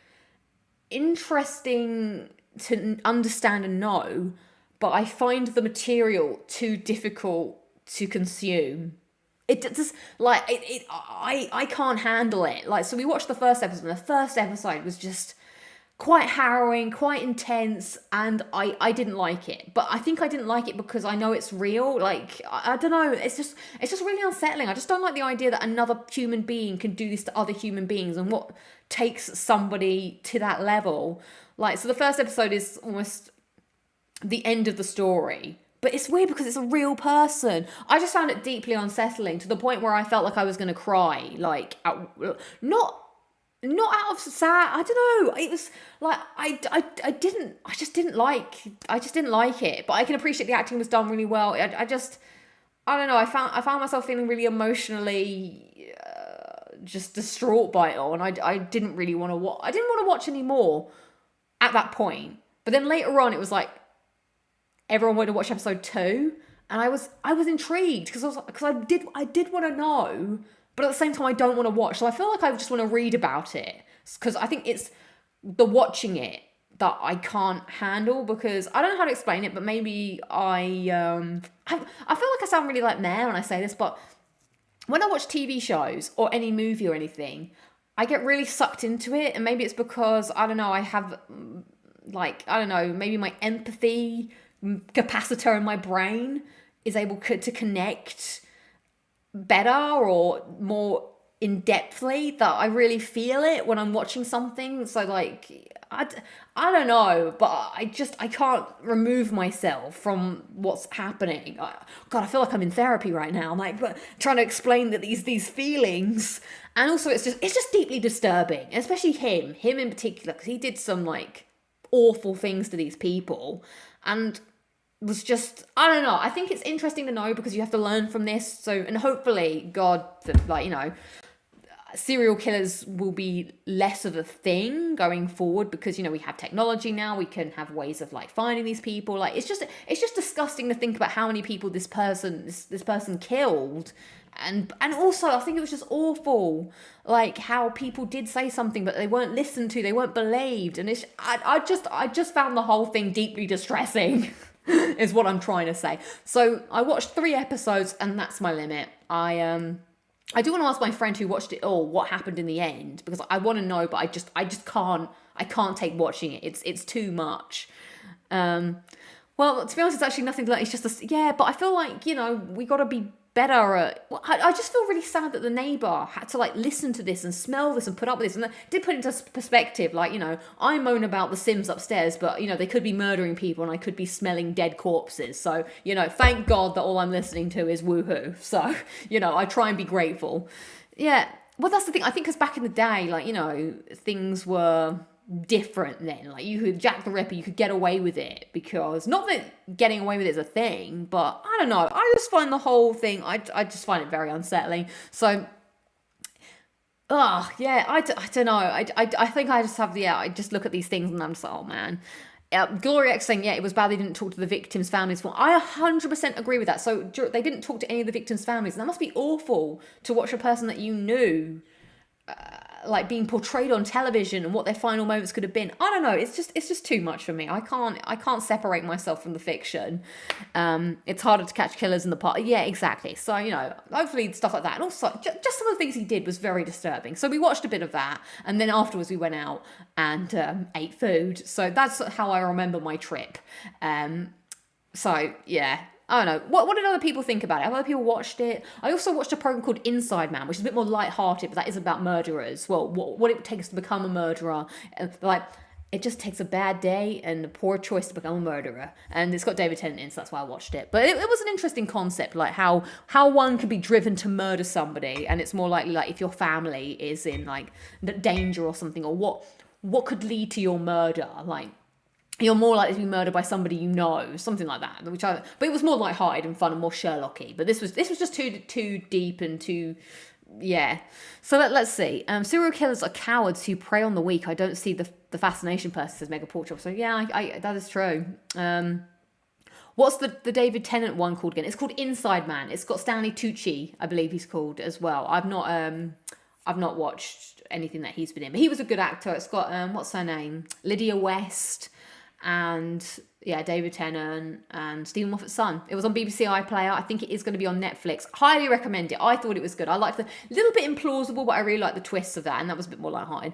interesting to understand and know, but I find the material too difficult to consume. It just like I can't handle it. Like, so we watched the first episode, and the first episode was just quite harrowing, quite intense, and I didn't like it. But I think I didn't like it because I know it's real. Like, I don't know, it's just really unsettling. I just don't like the idea that another human being can do this to other human beings, and what takes somebody to that level. Like, so the first episode is almost the end of the story. But it's weird because it's a real person. I just found it deeply unsettling to the point where I felt like I was going to cry. Like, not out of sad. I don't know. It was like I just didn't like it. But I can appreciate the acting was done really well. I don't know. I found myself feeling really emotionally just distraught by it all, and I didn't really want to watch. I didn't want to watch anymore at that point. But then later on, it was like everyone wanted to watch episode 2. and I was intrigued because I did want to know, but at the same time I don't want to watch. So I feel like I just want to read about it because I think it's the watching it that I can't handle, because I don't know how to explain it, but maybe I feel like I sound really like meh when I say this, but when I watch TV shows or any movie or anything, I get really sucked into it, and maybe it's because I don't know, I have maybe my empathy capacitor in my brain is able to connect better or more in-depthly, that I really feel it when I'm watching something. So like, I don't know, but I can't remove myself from what's happening. God, I feel like I'm in therapy right now. I'm like, but trying to explain that these feelings, and also it's just deeply disturbing, especially him in particular, because he did some like awful things to these people, and was just, I don't know. I think it's interesting to know because you have to learn from this. So, and hopefully, God, like, you know, serial killers will be less of a thing going forward, because, you know, we have technology now, we can have ways of like finding these people. Like, it's just disgusting to think about how many people this person killed. And also I think it was just awful, like how people did say something but they weren't listened to, they weren't believed, and I just found the whole thing deeply distressing. Is what I'm trying to say. So I watched 3 episodes and that's my limit. I do want to ask my friend who watched it all what happened in the end, because I want to know, but I just can't take watching it. It's too much. Well, to be honest, it's actually nothing like, it's just but I feel like, you know, we got to be better at, I just feel really sad that the neighbour had to like listen to this and smell this and put up with this, and that did put it into perspective. Like, you know, I moan about the Sims upstairs, but, you know, they could be murdering people and I could be smelling dead corpses. So, you know, thank God that all I'm listening to is woohoo. So, you know, I try and be grateful. Yeah, well, that's the thing. I think because back in the day, like, you know, things were different then. Like, you could Jack the Ripper, you could get away with it, because not that getting away with it is a thing, but I don't know, I just find the whole thing, I just find it very unsettling. So I don't know, I think I just have I just look at these things and I'm just like, oh man. Gloria X saying, it was bad they didn't talk to the victims' families. Well, I 100% agree with that. So they didn't talk to any of the victims' families, and that must be awful to watch a person that you knew like being portrayed on television and what their final moments could have been. I don't know. It's just too much for me. I can't separate myself from the fiction. It's harder to catch killers in the park. Yeah, exactly. So, you know, hopefully stuff like that. And also, just some of the things he did was very disturbing. So we watched a bit of that, and then afterwards we went out and ate food. So that's how I remember my trip. So yeah. I don't know. What did other people think about it? Have other people watched it? I also watched a program called Inside Man, which is a bit more light-hearted, but that is about murderers. Well, what it takes to become a murderer. Like, it just takes a bad day and a poor choice to become a murderer. And it's got David Tennant in, so that's why I watched it. But it was an interesting concept, like how one could be driven to murder somebody, and it's more likely like if your family is in like danger or something, or what could lead to your murder, like. You're more likely to be murdered by somebody you know, something like that. But it was more lighthearted and fun and more Sherlocky. But this was just too deep and too, yeah. So let's see. Serial killers are cowards who prey on the weak. I don't see the fascination person, says Mega Portrait. So yeah, I that is true. What's the David Tennant one called again? It's called Inside Man. It's got Stanley Tucci, I believe he's called as well. I've not watched anything that he's been in, but he was a good actor. It's got what's her name, Lydia West. And yeah, David Tennant and Stephen Moffat's son. It was on BBC iPlayer. I think it is going to be on Netflix. Highly recommend it. I thought it was good. I liked the little bit implausible, but I really liked the twists of that, and that was a bit more lighthearted.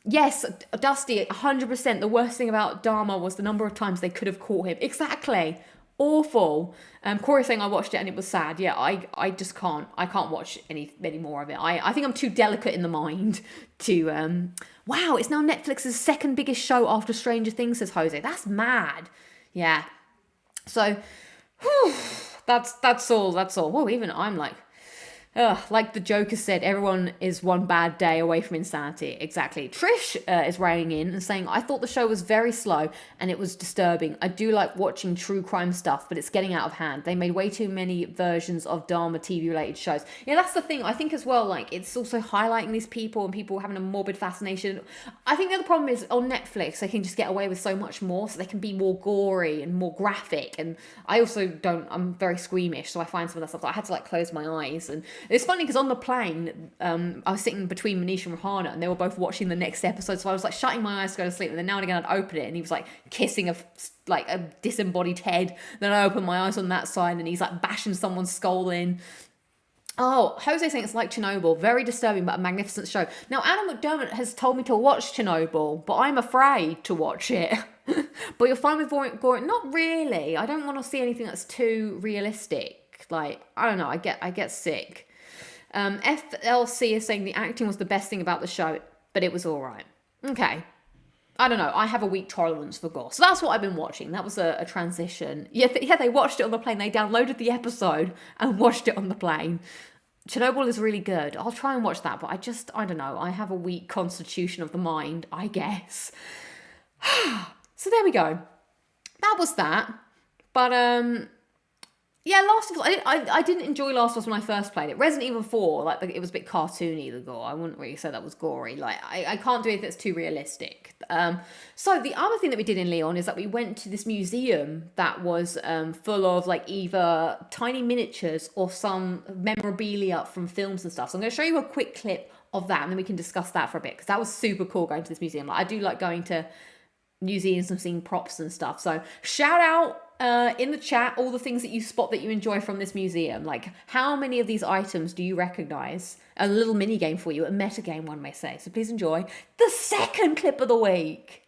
Yes, Dusty, 100%. The worst thing about Dahmer was the number of times they could have caught him. Exactly. Awful. Corey saying I watched it and it was sad. Yeah, I just can't. I can't watch any more of it. I think I'm too delicate in the mind to. Wow, it's now Netflix's second biggest show after Stranger Things, says Jose. That's mad. Yeah. So, that's all. Whoa, even I'm like Ugh, like the Joker said, everyone is one bad day away from insanity. Exactly. Trish is weighing in and saying, I thought the show was very slow and it was disturbing. I do like watching true crime stuff, but it's getting out of hand. They made way too many versions of Dahmer TV related shows. Yeah, that's the thing. I think as well, like, it's also highlighting these people and people having a morbid fascination. I think the other problem is on Netflix, they can just get away with so much more, so they can be more gory and more graphic. And I also I'm very squeamish, so I find some of that stuff, I had to like close my eyes. And it's funny because on the plane, I was sitting between Manish and Rahana, and they were both watching the next episode. So I was like shutting my eyes to go to sleep, and then now and again I'd open it, and he was like kissing a disembodied head. Then I opened my eyes on that side, and he's like bashing someone's skull in. Oh, Jose saying it's like Chernobyl, very disturbing but a magnificent show. Now Adam McDermott has told me to watch Chernobyl, but I'm afraid to watch it. But you're fine with gory? Not really. I don't want to see anything that's too realistic. Like, I don't know. I get sick. FLC is saying the acting was the best thing about the show, but it was all right. Okay. I don't know. I have a weak tolerance for gore. So that's what I've been watching. That was a transition. Yeah, they watched it on the plane. They downloaded the episode and watched it on the plane. Chernobyl is really good. I'll try and watch that, but I don't know. I have a weak constitution of the mind, I guess. So there we go. That was that. But, yeah, Last of Us, I didn't enjoy Last of Us when I first played it. Resident Evil 4, it was a bit cartoony, the gore. I wouldn't really say that was gory. I can't do it if it's too realistic. So the other thing that we did in Lyon is that we went to this museum that was full of either tiny miniatures or some memorabilia from films and stuff. So I'm going to show you a quick clip of that, and then we can discuss that for a bit, because that was super cool going to this museum. I do like going to museums and seeing props and stuff. So shout out in the chat all the things that you spot that you enjoy from this museum. Like, how many of these items do you recognize? A little mini game for you, a meta game, one may say. So please enjoy the second clip of the week.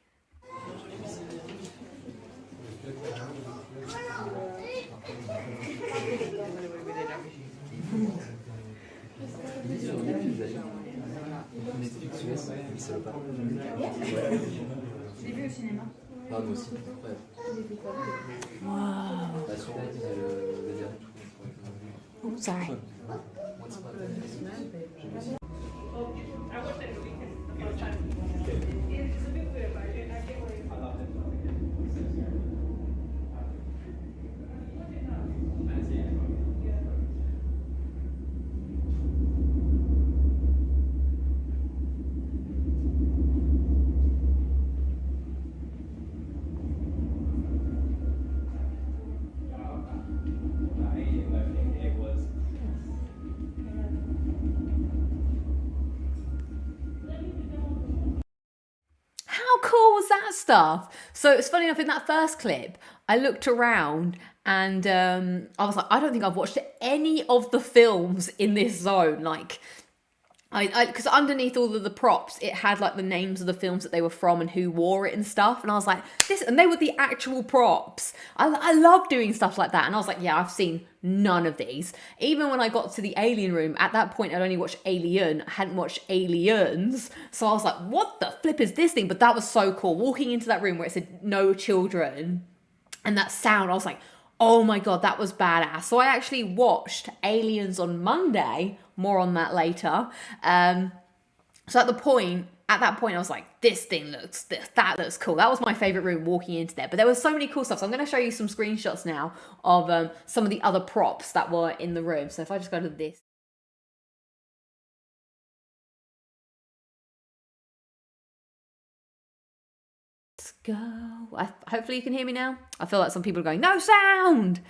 Je l'ai vu au cinéma. Ah, moi aussi, incroyable. Wow. Bah, celui-là, il faisait le dernier truc. Oh, sorry. How cool was that stuff? So it's funny enough, in that first clip, I looked around and I was like, I don't think I've watched any of the films in this zone. Because underneath all of the props, it had the names of the films that they were from and who wore it and stuff. And I was like, and they were the actual props. I love doing stuff like that. And I was like, yeah, I've seen none of these. Even when I got to the Alien room, at that point, I'd only watched Alien, I hadn't watched Aliens. So I was like, what the flip is this thing? But that was so cool. Walking into that room where it said no children and that sound, I was like, oh my God, that was badass. So I actually watched Aliens on Monday. More on that later. So at that point, I was like, that looks cool. That was my favorite room, walking into there. But there was so many cool stuff. So I'm going to show you some screenshots now of some of the other props that were in the room. So if I just go to this. Let's go. Hopefully you can hear me now. I feel like some people are going, no sound.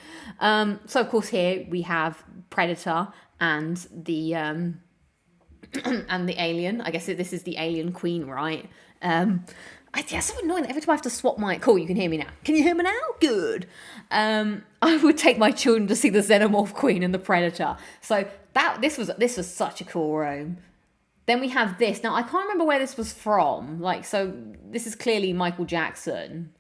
So of course here we have Predator and the and the Alien. I guess this is the Alien Queen, right? It's so annoying that every time I have to swap my... Cool, you can hear me now. Can you hear me now? Good. I would take my children to see the Xenomorph Queen and the Predator. So this was such a cool room. Then we have this. Now, I can't remember where this was from. So this is clearly Michael Jackson.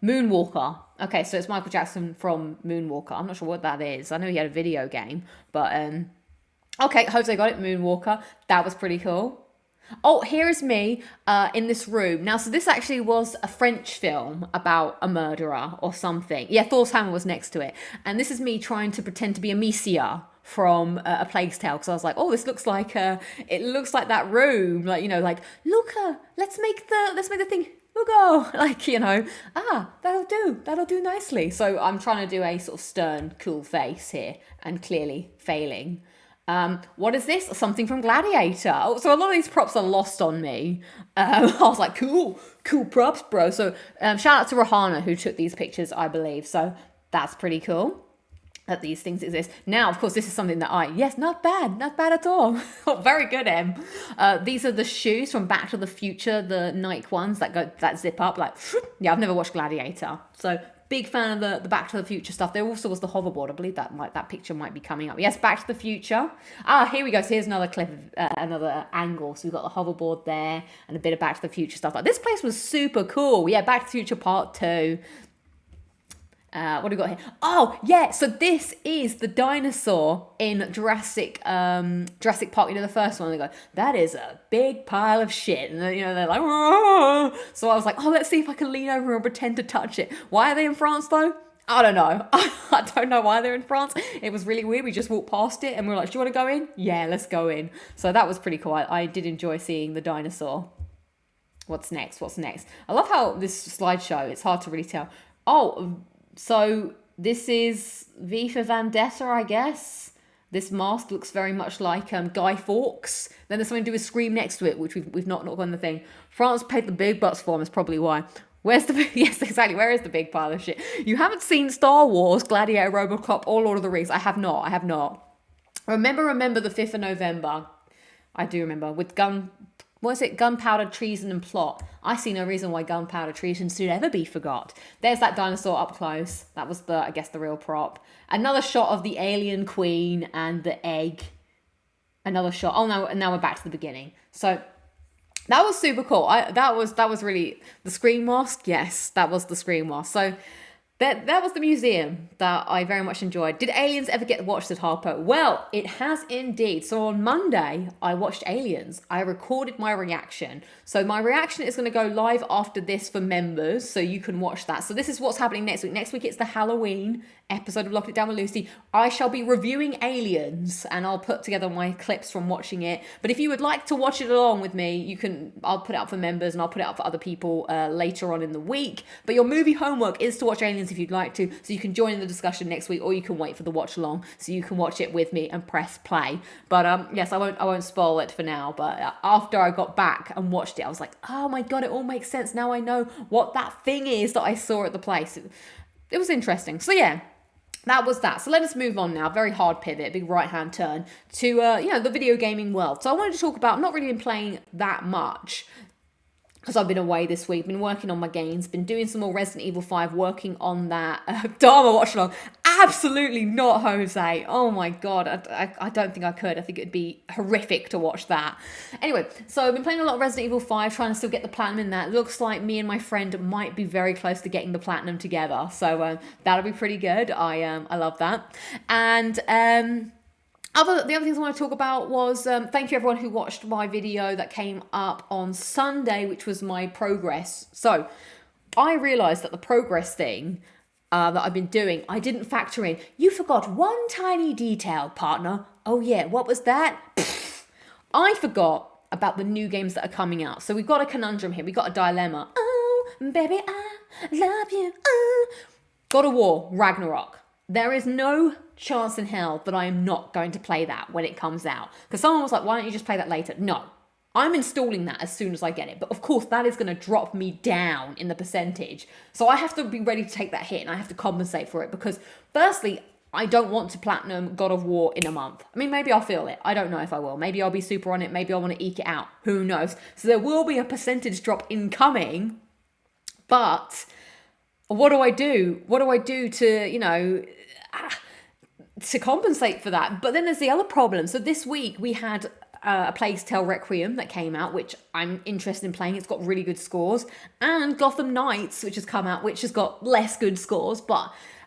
Moonwalker. Okay, so it's Michael Jackson from Moonwalker. I'm not sure what that is. I know he had a video game, but okay, Jose got it. Moonwalker. That was pretty cool. Oh, here is me in this room. Now, so this actually was a French film about a murderer or something. Yeah, Thor's hammer was next to it. And this is me trying to pretend to be Amicia from A Plague's Tale, because I was like, oh, this looks like it looks like that room, like, you know, like, look, let's make the thing go, like, you know, that'll do nicely. So I'm trying to do a sort of stern, cool face here, and clearly failing. What is this? Something from Gladiator. Oh, so a lot of these props are lost on me. I was like, cool props, bro. So shout out to Rahana, who took these pictures, I believe. So that's pretty cool that these things exist. Now, of course, this is something that yes, not bad at all. Very good, Em. These are the shoes from Back to the Future, the Nike ones that zip up. Like, yeah, I've never watched Gladiator, so big fan of the Back to the Future stuff. There also was the hoverboard. I believe that picture might be coming up. Yes, Back to the Future. Here we go. So here's another clip, another angle. So we've got the hoverboard there and a bit of Back to the Future stuff. Like, this place was super cool. Yeah, Back to the Future Part 2. What do we got here? Oh, yeah. So this is the dinosaur in Jurassic Park. You know, the first one. They go, that is a big pile of shit. And you know, they're like, whoa. So I was like, oh, let's see if I can lean over and pretend to touch it. Why are they in France though? I don't know. I don't know why they're in France. It was really weird. We just walked past it and we were like, do you want to go in? Yeah, let's go in. So that was pretty cool. I did enjoy seeing the dinosaur. What's next? I love how this slideshow, it's hard to really tell. Oh, so this is V for Vendetta, I guess. This mask looks very much like Guy Fawkes. Then there's something to do with Scream next to it, which we've not gone the thing. France paid the big bucks for him, is probably why. Yes, exactly. Where is the big pile of shit? You haven't seen Star Wars, Gladiator, RoboCop, or Lord of the Rings. I have not. Remember the 5th of November. I do remember. With Gunpowder, Treason and Plot. I see no reason why Gunpowder, Treason should ever be forgot. There's that dinosaur up close. That was I guess the real prop. Another shot of the alien queen and the egg. Another shot. Oh no, and now we're back to the beginning. So that was super cool. That was really the Scream Mask. Yes, that was the Scream Mask. So that was the museum that I very much enjoyed. Did Aliens ever get watched at Harpo? Well, it has indeed. So on Monday, I watched Aliens. I recorded my reaction. So my reaction is going to go live after this for members, so you can watch that. So this is what's happening next week. Next week, it's the Halloween episode of Lock It Down with Lucy. I shall be reviewing Aliens, and I'll put together my clips from watching it. But if you would like to watch it along with me, I'll put it up for members, and I'll put it up for other people later on in the week. But your movie homework is to watch Aliens if you'd like to, so you can join in the discussion next week, or you can wait for the watch along, so you can watch it with me and press play. But yes, I won't spoil it for now. But after I got back and watched it, I was like, oh my god, it all makes sense now. I know what that thing is that I saw at the place. It was interesting. So yeah, that was that. So let us move on now. Very hard pivot, big right hand turn to the video gaming world. So I wanted to talk about, not really been playing that much, because I've been away this week, been working on my games, been doing some more Resident Evil 5, working on that Dahmer watch along. Absolutely not, Jose. Oh my god, I don't think I could. I think it'd be horrific to watch that. Anyway, so I've been playing a lot of Resident Evil 5, trying to still get the platinum in that. Looks like me and my friend might be very close to getting the platinum together, so that'll be pretty good. I love that. And the other things I want to talk about was thank you everyone who watched my video that came up on Sunday, which was my progress. So I realised that the progress thing that I've been doing, I didn't factor in. You forgot one tiny detail, partner. Oh yeah, what was that? I forgot about the new games that are coming out. So we've got a conundrum here. We've got a dilemma. Oh, baby, I love you. Oh. God of War, Ragnarok. There is no chance in hell that I am not going to play that when it comes out. Because someone was like, why don't you just play that later? No, I'm installing that as soon as I get it. But of course, that is going to drop me down in the percentage. So I have to be ready to take that hit, and I have to compensate for it. Because firstly, I don't want to platinum God of War in a month. I mean, maybe I'll feel it. I don't know if I will. Maybe I'll be super on it. Maybe I want to eke it out. Who knows? So there will be a percentage drop incoming. But what do I do? What do I do to, to compensate for that? But then there's the other problem. So this week we had A Plague's Tale Requiem that came out, which I'm interested in playing. It's got really good scores. And Gotham Knights, which has come out, which has got less good scores.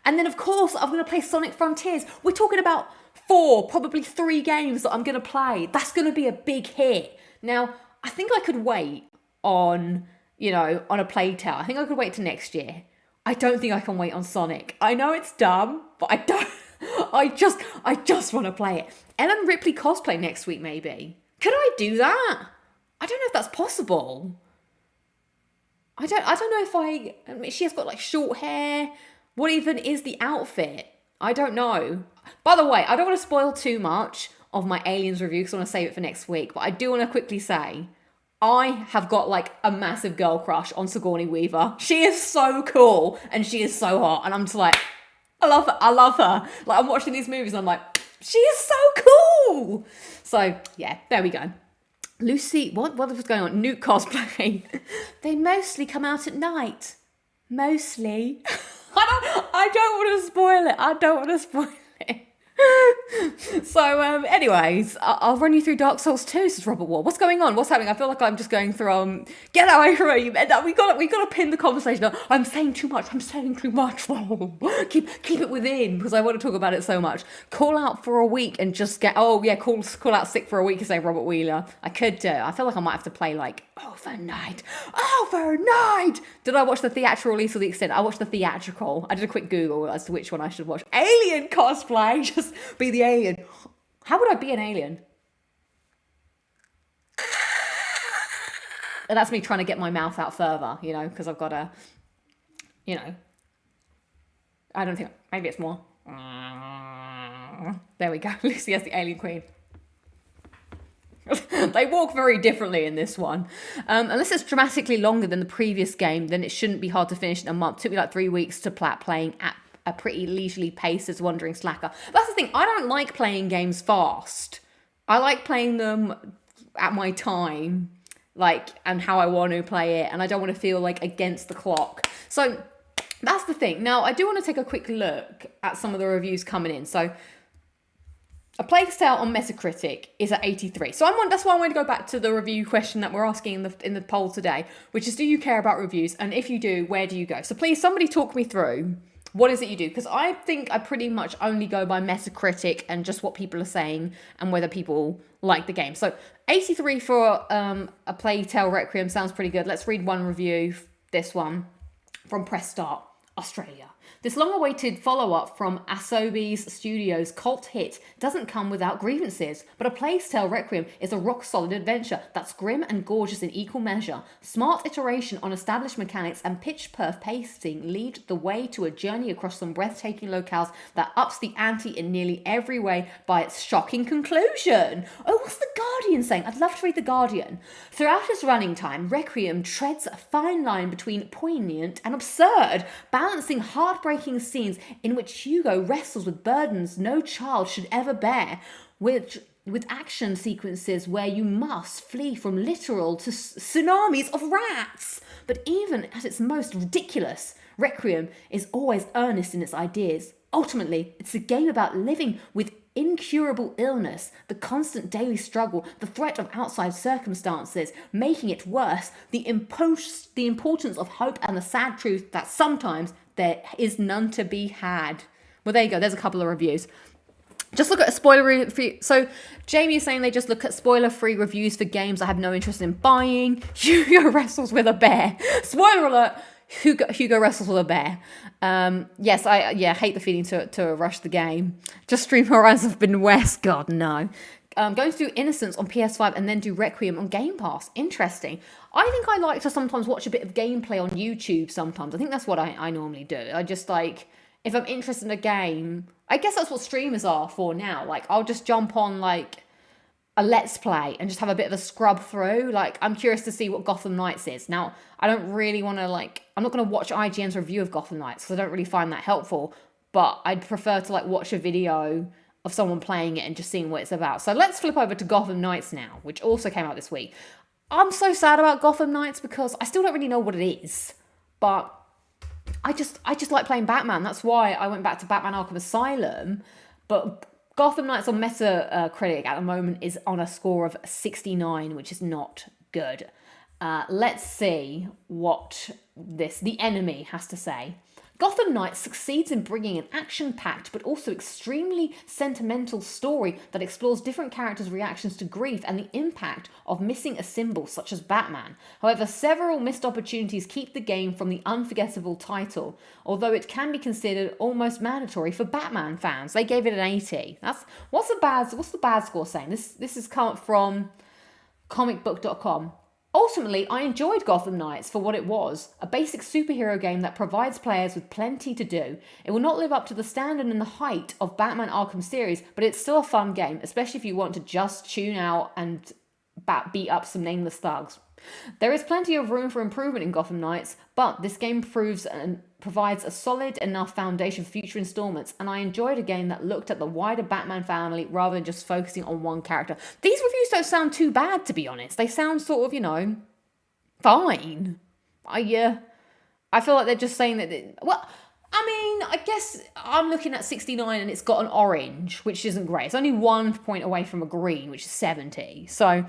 And then, of course, I'm going to play Sonic Frontiers. We're talking about 4, probably 3 games that I'm going to play. That's going to be a big hit. Now, I think I could wait on A Plague Tale. I think I could wait to next year. I don't think I can wait on Sonic. I know it's dumb, but I just want to play it. Ellen Ripley cosplay next week, maybe. Could I do that? I don't know if that's possible. I don't know if I mean, she has got like short hair. What even is the outfit? I don't know. By the way, I don't want to spoil too much of my Aliens review because I want to save it for next week. But I do want to quickly say, I have got like a massive girl crush on Sigourney Weaver. She is so cool and she is so hot. And I'm just like, I love her. I love her. Like I'm watching these movies and I'm like, she is so cool. So yeah, there we go. Lucy, what was going on? Nuke cosplay. They mostly come out at night. Mostly. I don't want to spoil it. I don't want to spoil it. So, anyways, I'll run you through Dark Souls 2, says Robert Wall. What's going on? What's happening? I feel like I'm just going through, get away from me. We got to pin the conversation. I'm saying too much. keep it within because I want to talk about it so much. Call out for a week and just call out sick for a week and say Robert Wheeler. I could do. I feel like I might have to play like overnight. Did I watch the theatrical release or the extended? I watched the theatrical. I did a quick Google as to which one I should watch. Alien cosplay. Just be the alien. How would I be an alien? And that's me trying to get my mouth out further, because I've got to, I don't think, maybe it's more. There we go. Lucy as the alien queen. They walk very differently in this one. Unless it's dramatically longer than the previous game, then it shouldn't be hard to finish in a month. It took me like 3 weeks to playing at a pretty leisurely pace as wandering slacker. That's the thing. I don't like playing games fast. I like playing them at my time, and how I want to play it, and I don't want to feel like against the clock. So that's the thing. Now, I do want to take a quick look at some of the reviews coming in. So A Plague Tale on Metacritic is at 83. So that's why I want to go back to the review question that we're asking in the poll today, which is, do you care about reviews? And if you do, where do you go? So please, somebody talk me through, what is it you do? Because I think I pretty much only go by Metacritic and just what people are saying and whether people like the game. So 83 for A Plague Tale Requiem sounds pretty good. Let's read one review, this one, from Press Start, Australia. This long-awaited follow-up from Asobi's Studios' cult hit doesn't come without grievances, but A Plague Tale Requiem is a rock-solid adventure that's grim and gorgeous in equal measure. Smart iteration on established mechanics and pitch-perf pacing lead the way to a journey across some breathtaking locales that ups the ante in nearly every way by its shocking conclusion. Oh, what's The Guardian saying? I'd love to read The Guardian. Throughout its running time, Requiem treads a fine line between poignant and absurd, balancing heartbreaking scenes in which Hugo wrestles with burdens no child should ever bear, with action sequences where you must flee from literal to tsunamis of rats. But even at its most ridiculous, Requiem is always earnest in its ideas. Ultimately, it's a game about living with incurable illness, the constant daily struggle, the threat of outside circumstances, making it worse, the importance of hope, and the sad truth that sometimes there is none to be had. Well, there you go. There's a couple of reviews. Just look at a spoiler-free... So, Jamie is saying they just look at spoiler-free reviews for games I have no interest in buying. Hugo wrestles with a bear. Spoiler alert, Hugo wrestles with a bear. Yes, I hate the feeling to rush the game. Just stream Horizon Forbidden West. God, no. Going to do Innocence on PS5 and then do Requiem on Game Pass. Interesting. I think I like to sometimes watch a bit of gameplay on YouTube sometimes. I think that's what I normally do. I just if I'm interested in a game, I guess that's what streamers are for now. I'll just jump on a Let's Play and just have a bit of a scrub through. I'm curious to see what Gotham Knights is. Now, I don't really want to I'm not going to watch IGN's review of Gotham Knights because I don't really find that helpful. But I'd prefer to watch a video of someone playing it and just seeing what it's about. So let's flip over to Gotham Knights now, which also came out this week. I'm so sad about Gotham Knights because I still don't really know what it is. But I just like playing Batman. That's why I went back to Batman Arkham Asylum. But Gotham Knights on Metacritic at the moment is on a score of 69, which is not good. Let's see what The Enemy has to say. Gotham Knights succeeds in bringing an action-packed but also extremely sentimental story that explores different characters' reactions to grief and the impact of missing a symbol such as Batman. However, several missed opportunities keep the game from the unforgettable title, although it can be considered almost mandatory for Batman fans. They gave it an 80. What's the bad score saying? This is come from comicbook.com. Ultimately, I enjoyed Gotham Knights for what it was, a basic superhero game that provides players with plenty to do. It will not live up to the standard and the height of Batman Arkham series, but it's still a fun game, especially if you want to just tune out and beat up some nameless thugs. There is plenty of room for improvement in Gotham Knights, but this game provides a solid enough foundation for future installments, and I enjoyed a game that looked at the wider Batman family rather than just focusing on one character. These reviews don't sound too bad, to be honest. They sound sort of, fine. I feel like they're just saying that... I guess I'm looking at 69 and it's got an orange, which isn't great. It's only 1 point away from a green, which is 70. So...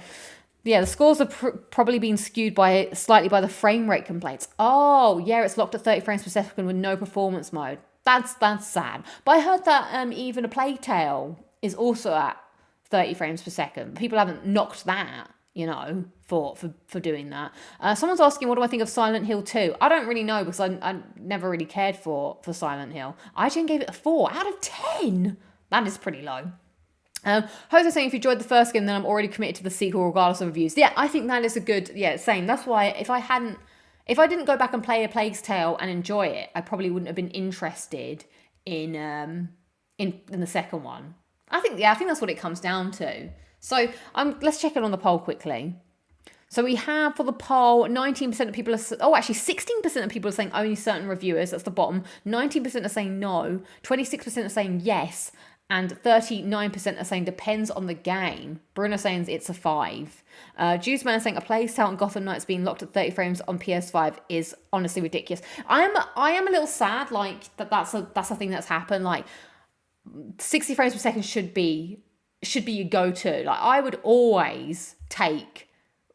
yeah, the scores are probably being skewed slightly by the frame rate complaints. Oh, yeah, it's locked at 30 frames per second with no performance mode. That's sad. But I heard that even A Plague Tale is also at 30 frames per second. People haven't knocked that, for doing that. Someone's asking, what do I think of Silent Hill 2? I don't really know because I never really cared for Silent Hill. I actually gave it a 4 out of 10. That is pretty low. Jose saying, if you enjoyed the first game, then I'm already committed to the sequel regardless of reviews. Yeah, I think that is a good, same. That's why if I didn't go back and play A Plague's Tale and enjoy it, I probably wouldn't have been interested in the second one. I think that's what it comes down to. So let's check it on the poll quickly. So we have, for the poll, 19% of people actually 16% of people are saying only certain reviewers, that's the bottom. 19% are saying no, 26% are saying yes, and 39% are saying depends on the game. Bruno saying it's a 5. Juice Man saying A Plague Tale and Gotham Knights being locked at 30 frames on PS5 is honestly ridiculous. I am a little sad, that's a thing that's happened. 60 frames per second should be your go-to. I would always take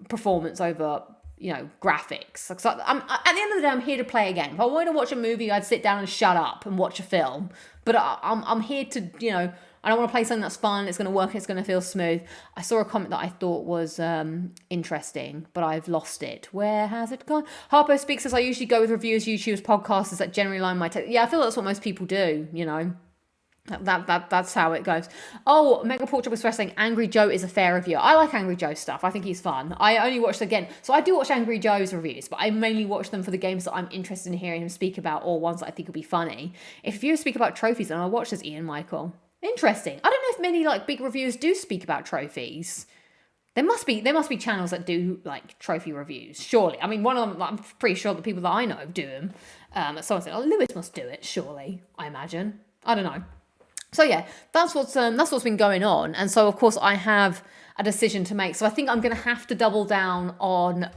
performance over graphics. So at the end of the day, I'm here to play a game. If I wanted to watch a movie, I'd sit down and shut up and watch a film. But I'm here to, I don't want to play something that's fun, it's going to work, it's going to feel smooth. I saw a comment that I thought was interesting, but I've lost it. Where has it gone? Harpo Speaks says, I usually go with reviewers, YouTubers, podcasters that generally line my take. Yeah, I feel that's what most people do, That's how it goes. Oh, Mega Portrait was saying Angry Joe is a fair review. I like Angry Joe stuff. I think he's fun. I only watched so I do watch Angry Joe's reviews, but I mainly watch them for the games that I'm interested in hearing him speak about or ones that I think would be funny. If you speak about trophies, then I'll watch this Ian Michael. Interesting. I don't know if many big reviewers do speak about trophies. There must be channels that do trophy reviews. Surely. I mean, one of them, I'm pretty sure the people that I know do them. Someone said, Lewis must do it. Surely, I imagine. I don't know. So yeah, that's what's been going on, and so of course I have a decision to make. So I think I'm going to have to double down on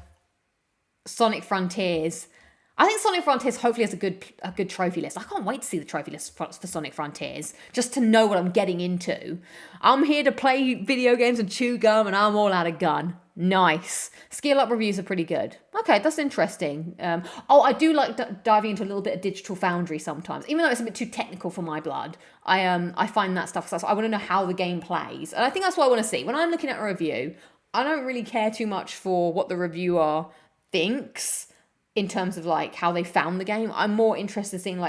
Sonic Frontiers. I think Sonic Frontiers hopefully has a good trophy list. I can't wait to see the trophy list for Sonic Frontiers, just to know what I'm getting into. I'm here to play video games and chew gum, and I'm all out of gun. Nice. Skill Up reviews are pretty good. Okay, that's interesting. I do like diving into a little bit of Digital Foundry sometimes, even though it's a bit too technical for my blood. I find that stuff, because I want to know how the game plays, and I think that's what I want to see when I'm looking at a review. I don't really care too much for what the reviewer thinks in terms of how they found the game. I'm more interested in seeing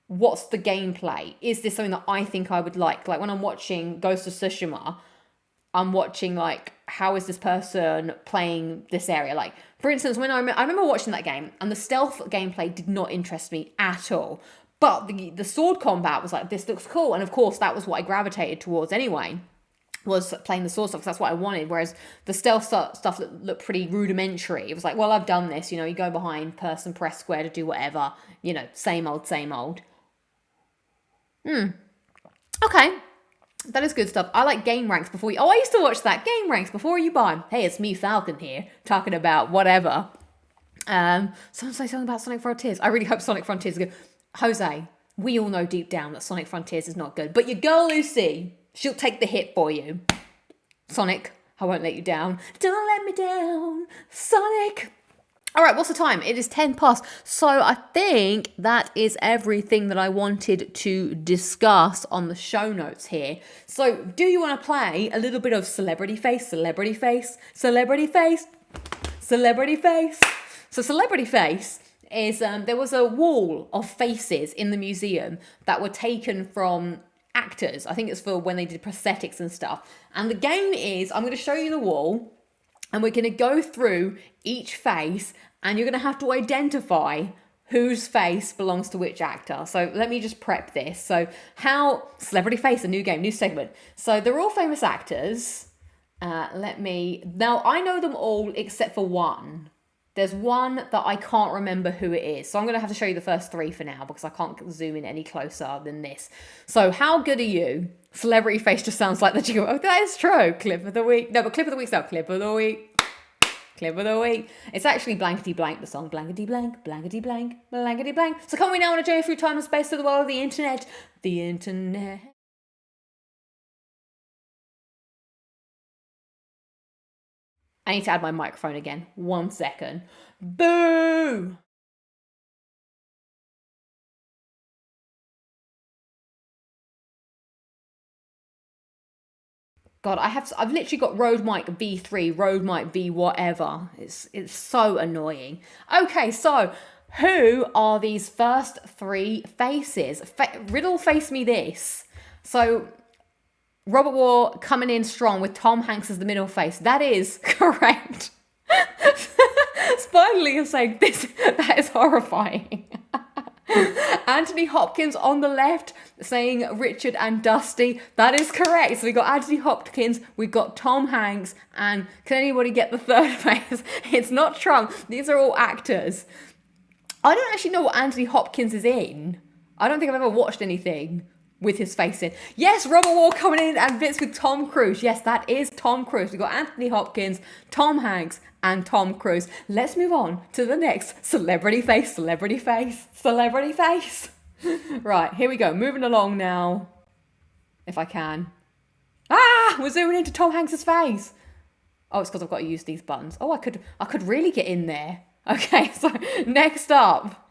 what's the gameplay. Is this something that I think I would like? When I'm watching Ghost of Tsushima, I'm watching how is this person playing this area? For instance, when I remember watching that game, and the stealth gameplay did not interest me at all. But the sword combat was this looks cool, and of course that was what I gravitated towards anyway. Was playing the sword stuff, because that's what I wanted. Whereas the stealth stuff that looked pretty rudimentary. It was well, I've done this. You go behind person, press square to do whatever. Same old, same old. Okay. That is good stuff. I like Game Ranks before you... I used to watch that. Game Ranks before you buy. Hey, it's me, Falcon, here, talking about whatever. Someone say something about Sonic Frontiers. I really hope Sonic Frontiers is good. Jose, we all know deep down that Sonic Frontiers is not good. But your girl Lucy, she'll take the hit for you. Sonic, I won't let you down. Don't let me down, Sonic. All right, what's the time? It is 10 past. So I think that is everything that I wanted to discuss on the show notes here. So do you want to play a little bit of celebrity face, celebrity face, celebrity face, celebrity face? So celebrity face is, there was a wall of faces in the museum that were taken from actors. I think it's for when they did prosthetics and stuff. And the game is, I'm going to show you the wall. And we're going to go through each face and you're going to have to identify whose face belongs to which actor. So let me just prep this. So celebrity face, a new game, new segment. So they're all famous actors. Now I know them all except for one. There's one that I can't remember who it is. So I'm going to have to show you the first three for now because I can't zoom in any closer than this. So how good are you? Celebrity face just sounds like the jingle. Oh, that is true. Clip of the week. No, but clip of the week's not clip of the week. Clip of the week. It's actually blankety blank, the song. Blankety blank, blankety blank, blankety blank. So come we now on a journey through time and space to the world of the internet. The internet. I need to add my microphone again. 1 second. Boo! God, I've literally got Rode mic V3, Rode mic V whatever. It's so annoying. Okay, so who are these first three faces? Riddle face me this. So Robert Wall coming in strong with Tom Hanks as the middle face. That is correct. Finally, you're saying this. That is horrifying. Anthony Hopkins on the left saying Richard and Dusty. That is correct. So we got Anthony Hopkins, we got Tom Hanks, and can anybody get the third face? It's not Trump. These are all actors. I don't actually know what Anthony Hopkins is in. I don't think I've ever watched anything with his face in. Yes, Robert Wall coming in and bits with Tom Cruise. Yes, that is Tom Cruise. We've got Anthony Hopkins, Tom Hanks, and Tom Cruise. Let's move on to the next celebrity face, celebrity face, celebrity face. Right, here we go. Moving along now, if I can. We're zooming into Tom Hanks's face. Oh, it's because I've got to use these buttons. Oh, I could really get in there. Okay, so next up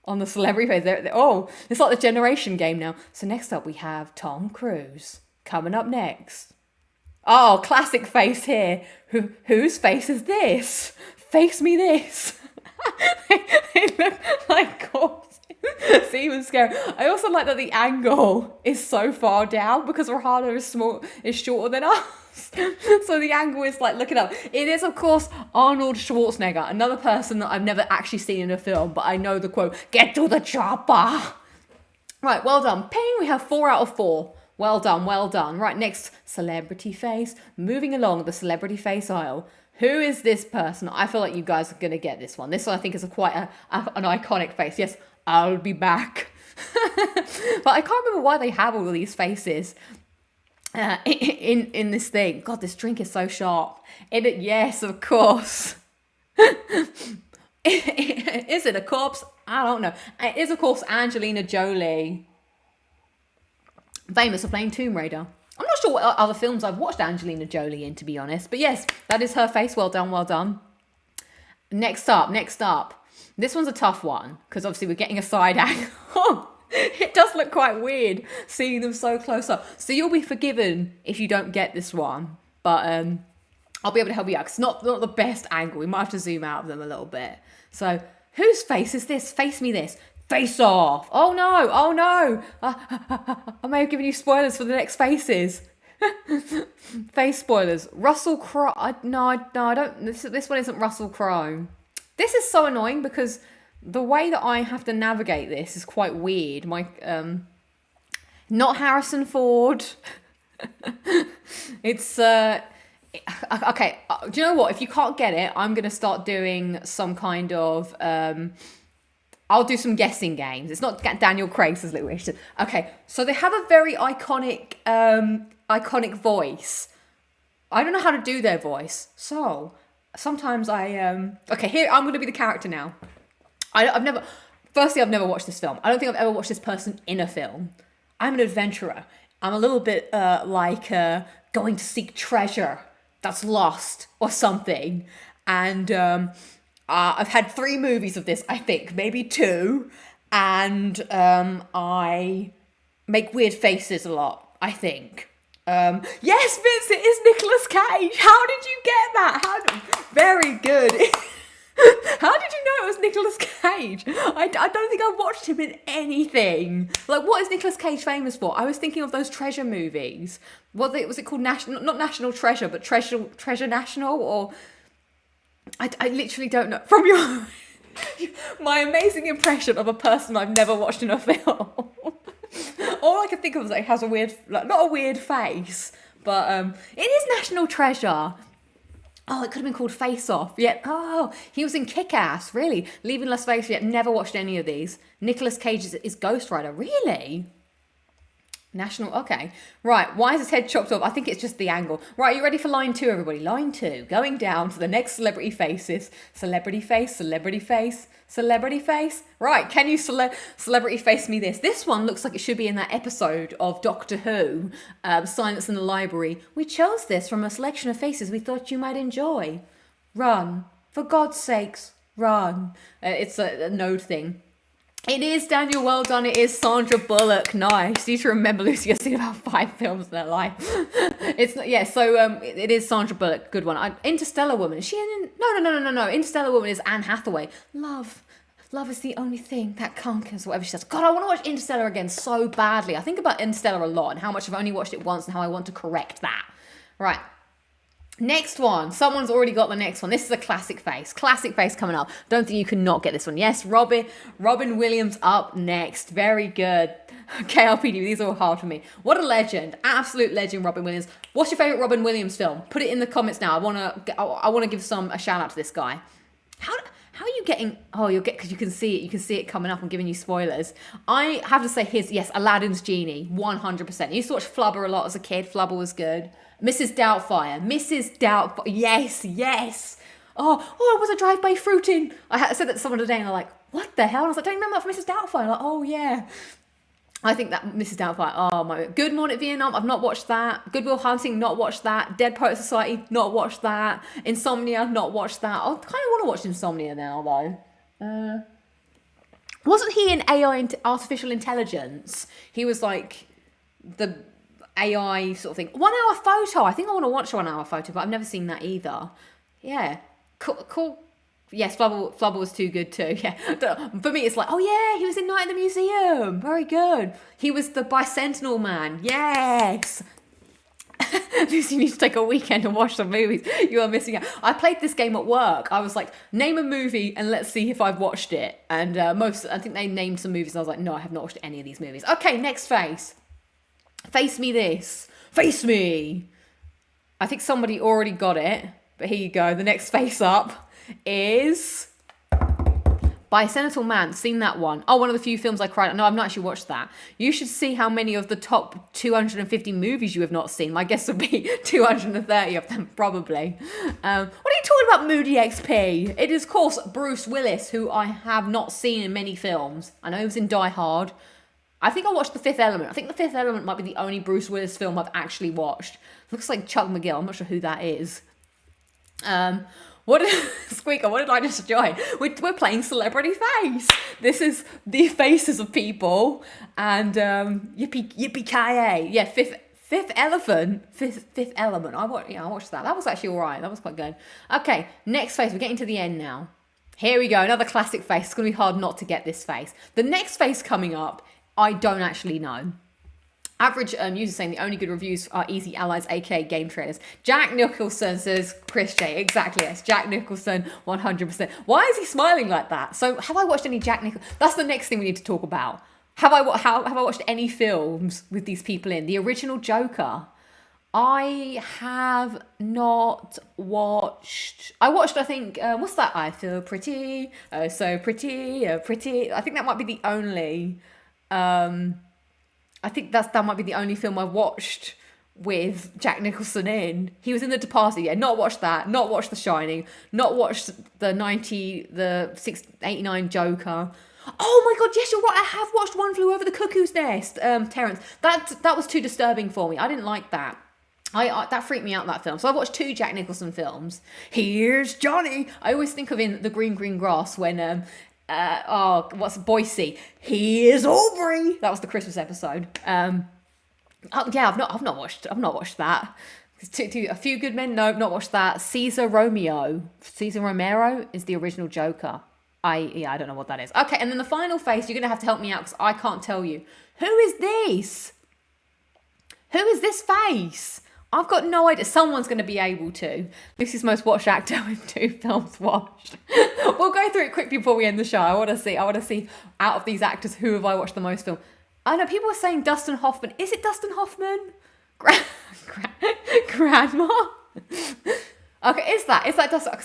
on the celebrity face. It's like the generation game now. So next up we have Tom Cruise coming up next. Oh, classic face here. Whose face is this? Face me this. They look like corpses. It's even scary. I also like that the angle is so far down because Rahana is shorter than us. So the angle is like looking up. It is, of course, Arnold Schwarzenegger, another person that I've never actually seen in a film, but I know the quote, "Get to the chopper." Right, well done. Ping, we have 4 out of 4. Well done, well done. Right, next, celebrity face. Moving along the celebrity face aisle. Who is this person? I feel like you guys are going to get this one. This one I think is quite an iconic face. Yes, I'll be back. But I can't remember why they have all of these faces in this thing. God, this drink is so sharp. Yes, of course. Is it a corpse? I don't know. It is, of course, Angelina Jolie. Famous for playing Tomb Raider. I'm not sure what other films I've watched Angelina Jolie in, to be honest. But yes, that is her face. Well done, well done. Next up. This one's a tough one, because obviously we're getting a side angle. It does look quite weird seeing them so close up. So you'll be forgiven if you don't get this one. But I'll be able to help you out. It's not the best angle. We might have to zoom out of them a little bit. So whose face is this? Face me this. Face off. Oh no. I may have given you spoilers for the next faces. Face spoilers. Russell Crowe. No, I don't. This one isn't Russell Crowe. This is so annoying because the way that I have to navigate this is quite weird. Not Harrison Ford. It's okay. Do you know what? If you can't get it, I'm gonna start doing some kind of I'll do some guessing games. It's not Daniel Craig, says Little Richard. Okay, so they have a very iconic voice. I don't know how to do their voice, so sometimes okay, here I'm going to be the character now. I've never watched this film. I don't think I've ever watched this person in a film. I'm an adventurer. I'm a little bit like going to seek treasure that's lost or something, and I've had 3 movies of this, I think, maybe 2, and I make weird faces a lot, I think. Yes, Vince, it is Nicolas Cage. How did you get that? Very good. How did you know it was Nicolas Cage? I don't think I've watched him in anything. Like, what is Nicolas Cage famous for? I was thinking of those treasure movies. Was it called National? Not National Treasure, but Treasure National? Or I literally don't know. From your my amazing impression of a person I've never watched in a film. All I can think of is like, has a weird, like, not a weird face, but it is National Treasure. Oh, it could have been called Face Off. Yeah. Oh, he was in Kick-Ass. Really? Leaving Las Vegas. Yet never watched any of these. Nicolas Cage is Ghost Rider. Really? National. Okay. Right. Why is his head chopped off? I think it's just the angle. Right. You ready for line 2, everybody? Line 2. Going down to the next celebrity faces. Celebrity face. Celebrity face. Celebrity face. Right. Can you celebrity face me this? This one looks like it should be in that episode of Doctor Who, Silence in the Library. We chose this from a selection of faces we thought you might enjoy. Run. For God's sakes, run. It's a node thing. It is Daniel. Well done. It is Sandra Bullock. Nice. You need to remember Lucy has seen about 5 films in her life. It's not. Yeah. So it is Sandra Bullock. Good one. Interstellar Woman. Is she in? No. Interstellar Woman is Anne Hathaway. Love is the only thing that conquers. Whatever she says. God, I want to watch Interstellar again so badly. I think about Interstellar a lot and how much I've only watched it once and how I want to correct that. Right. Next one. Someone's already got the next one. This is a classic face. Classic face coming up. Don't think you can not get this one. Yes, Robin Williams up next. Very good. KLPD, these are all hard for me. What a legend. Absolute legend, Robin Williams. What's your favourite Robin Williams film? Put it in the comments now. I wanna give a shout out to this guy. How are you getting... Oh, you'll get... Because you can see it. You can see it coming up. I'm giving you spoilers. I have to say yes, Aladdin's Genie. 100%. I used to watch Flubber a lot as a kid. Flubber was good. Mrs. Doubtfire. Yes. Oh, it was a drive-by fruiting. I said that to someone today and they're like, what the hell? And I was like, don't you remember that from Mrs. Doubtfire? I'm like, oh, yeah. I think that Mrs. Doubtfire, oh my... Good Morning Vietnam, I've not watched that. Good Will Hunting, not watched that. Dead Poet Society, not watched that. Insomnia, not watched that. I kind of want to watch Insomnia now, though. Wasn't he in AI, Artificial Intelligence? He was like the AI sort of thing. 1 Hour Photo. I think I want to watch 1 Hour Photo, but I've never seen that either. Yeah. Cool. Yes, Flubber was too good too. Yeah. For me, it's like, oh yeah, he was in Night at the Museum. Very good. He was the Bicentennial Man. Yes. Lucy, you need to take a weekend and watch some movies. You are missing out. I played this game at work. I was like, name a movie and let's see if I've watched it. And I think they named some movies. And I was like, no, I have not watched any of these movies. Okay, next face. Face me this. Face me. I think somebody already got it. But here you go. The next face up is Bicentennial Man. Seen that one? Oh, one of the few films I cried. No, I've not actually watched that. You should see how many of the top 250 movies you have not seen. My guess would be 230 of them, probably. What are you talking about, LudiXP? It is, of course, Bruce Willis, who I have not seen in many films. I know he was in Die Hard. I think I watched The Fifth Element. I think The Fifth Element might be the only Bruce Willis film I've actually watched. Looks like Chuck McGill. I'm not sure who that is. Squeaker, what did I just join? We're playing Celebrity Face. This is the faces of people. And yippee-ki-yay. Yeah, Fifth Element. I watched that. That was actually all right. That was quite good. Okay, next face. We're getting to the end now. Here we go. Another classic face. It's going to be hard not to get this face. The next face coming up, I don't actually know. Average users saying the only good reviews are Easy Allies, aka Game Trailers. Jack Nicholson says Chris J. Exactly, yes. Jack Nicholson, 100%. Why is he smiling like that? So, have I watched any Jack Nicholson? That's the next thing we need to talk about. Have I watched any films with these people in? The original Joker. I have not watched... I watched, I think, what's that? I Feel Pretty, oh so pretty, pretty. I think that might be the only... I think that might be the only film I've watched with Jack Nicholson in. He was in The Departed, yeah. Not watched that. Not watched The Shining. Not watched the 89 Joker. Oh my God, yes, you're right. I have watched One Flew Over the Cuckoo's Nest. Terrence. That was too disturbing for me. I didn't like that. That freaked me out, that film. So I watched 2 Jack Nicholson films. Here's Johnny. I always think of in The Green Grass when what's Boise? Here's Aubrey. That was the Christmas episode. Oh yeah, I've not watched that. A Few Good Men. No, not watched that. Cesar Romero is the original Joker. I don't know what that is. Okay, and then the final face. You're gonna have to help me out because I can't tell you. Who is this? Who is this face? I've got no idea. Someone's going to be able to. Lucy's most watched actor with 2 films watched. We'll go through it quickly before we end the show. I want to see out of these actors, who have I watched the most film? I know people are saying Dustin Hoffman. Is it Dustin Hoffman? Grandma? Okay, is that Dustin?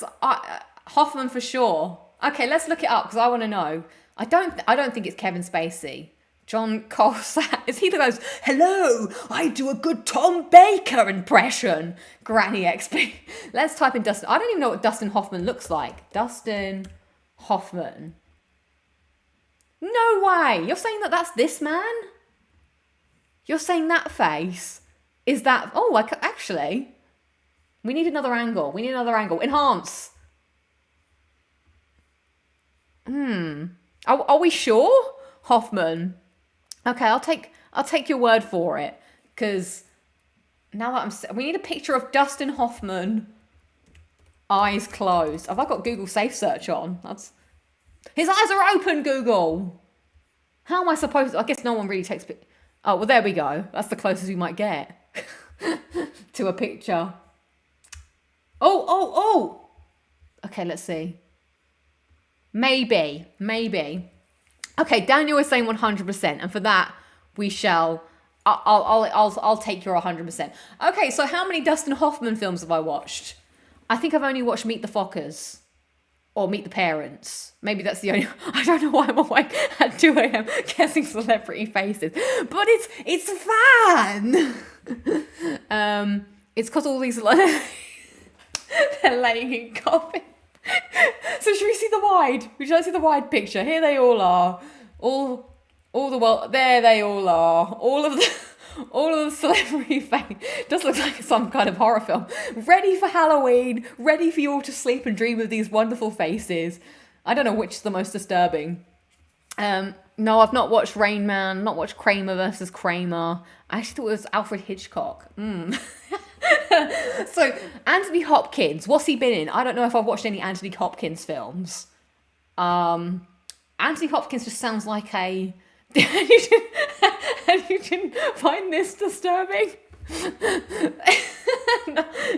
Hoffman for sure. Okay, let's look it up because I want to know. I don't think it's Kevin Spacey. John Cusack, is he that goes, hello, I do a good Tom Baker impression. Granny XP. Let's type in Dustin. I don't even know what Dustin Hoffman looks like. Dustin Hoffman. No way. You're saying that that's this man? You're saying that face? Is that, actually, we need another angle. Enhance. Are we sure? Hoffman. Okay, I'll take your word for it, because now that we need a picture of Dustin Hoffman, eyes closed. Have I got Google Safe Search on? His eyes are open, Google. How am I supposed to? I guess no one really takes pictures. Oh, well, there we go. That's the closest we might get to a picture. Oh. Okay, let's see. Maybe. Okay, Daniel is saying 100%, and for that we shall. I'll take your 100%. Okay, so how many Dustin Hoffman films have I watched? I think I've only watched Meet the Fockers or Meet the Parents. Maybe that's the only. I don't know why I'm awake at 2 a.m. guessing celebrity faces, but it's fun. It's because all these they're laying in coffee. So should we see the wide? We should see the wide picture. Here they all are. All the world. There they all are. All of the celebrity face. Does look like some kind of horror film. Ready for Halloween. Ready for you all to sleep and dream of these wonderful faces. I don't know which is the most disturbing. No, I've not watched Rain Man. Not watched Kramer versus Kramer. I actually thought it was Alfred Hitchcock. So, Anthony Hopkins, what's he been in? I don't know if I've watched any Anthony Hopkins films. Anthony Hopkins just sounds like a... and you didn't find this disturbing?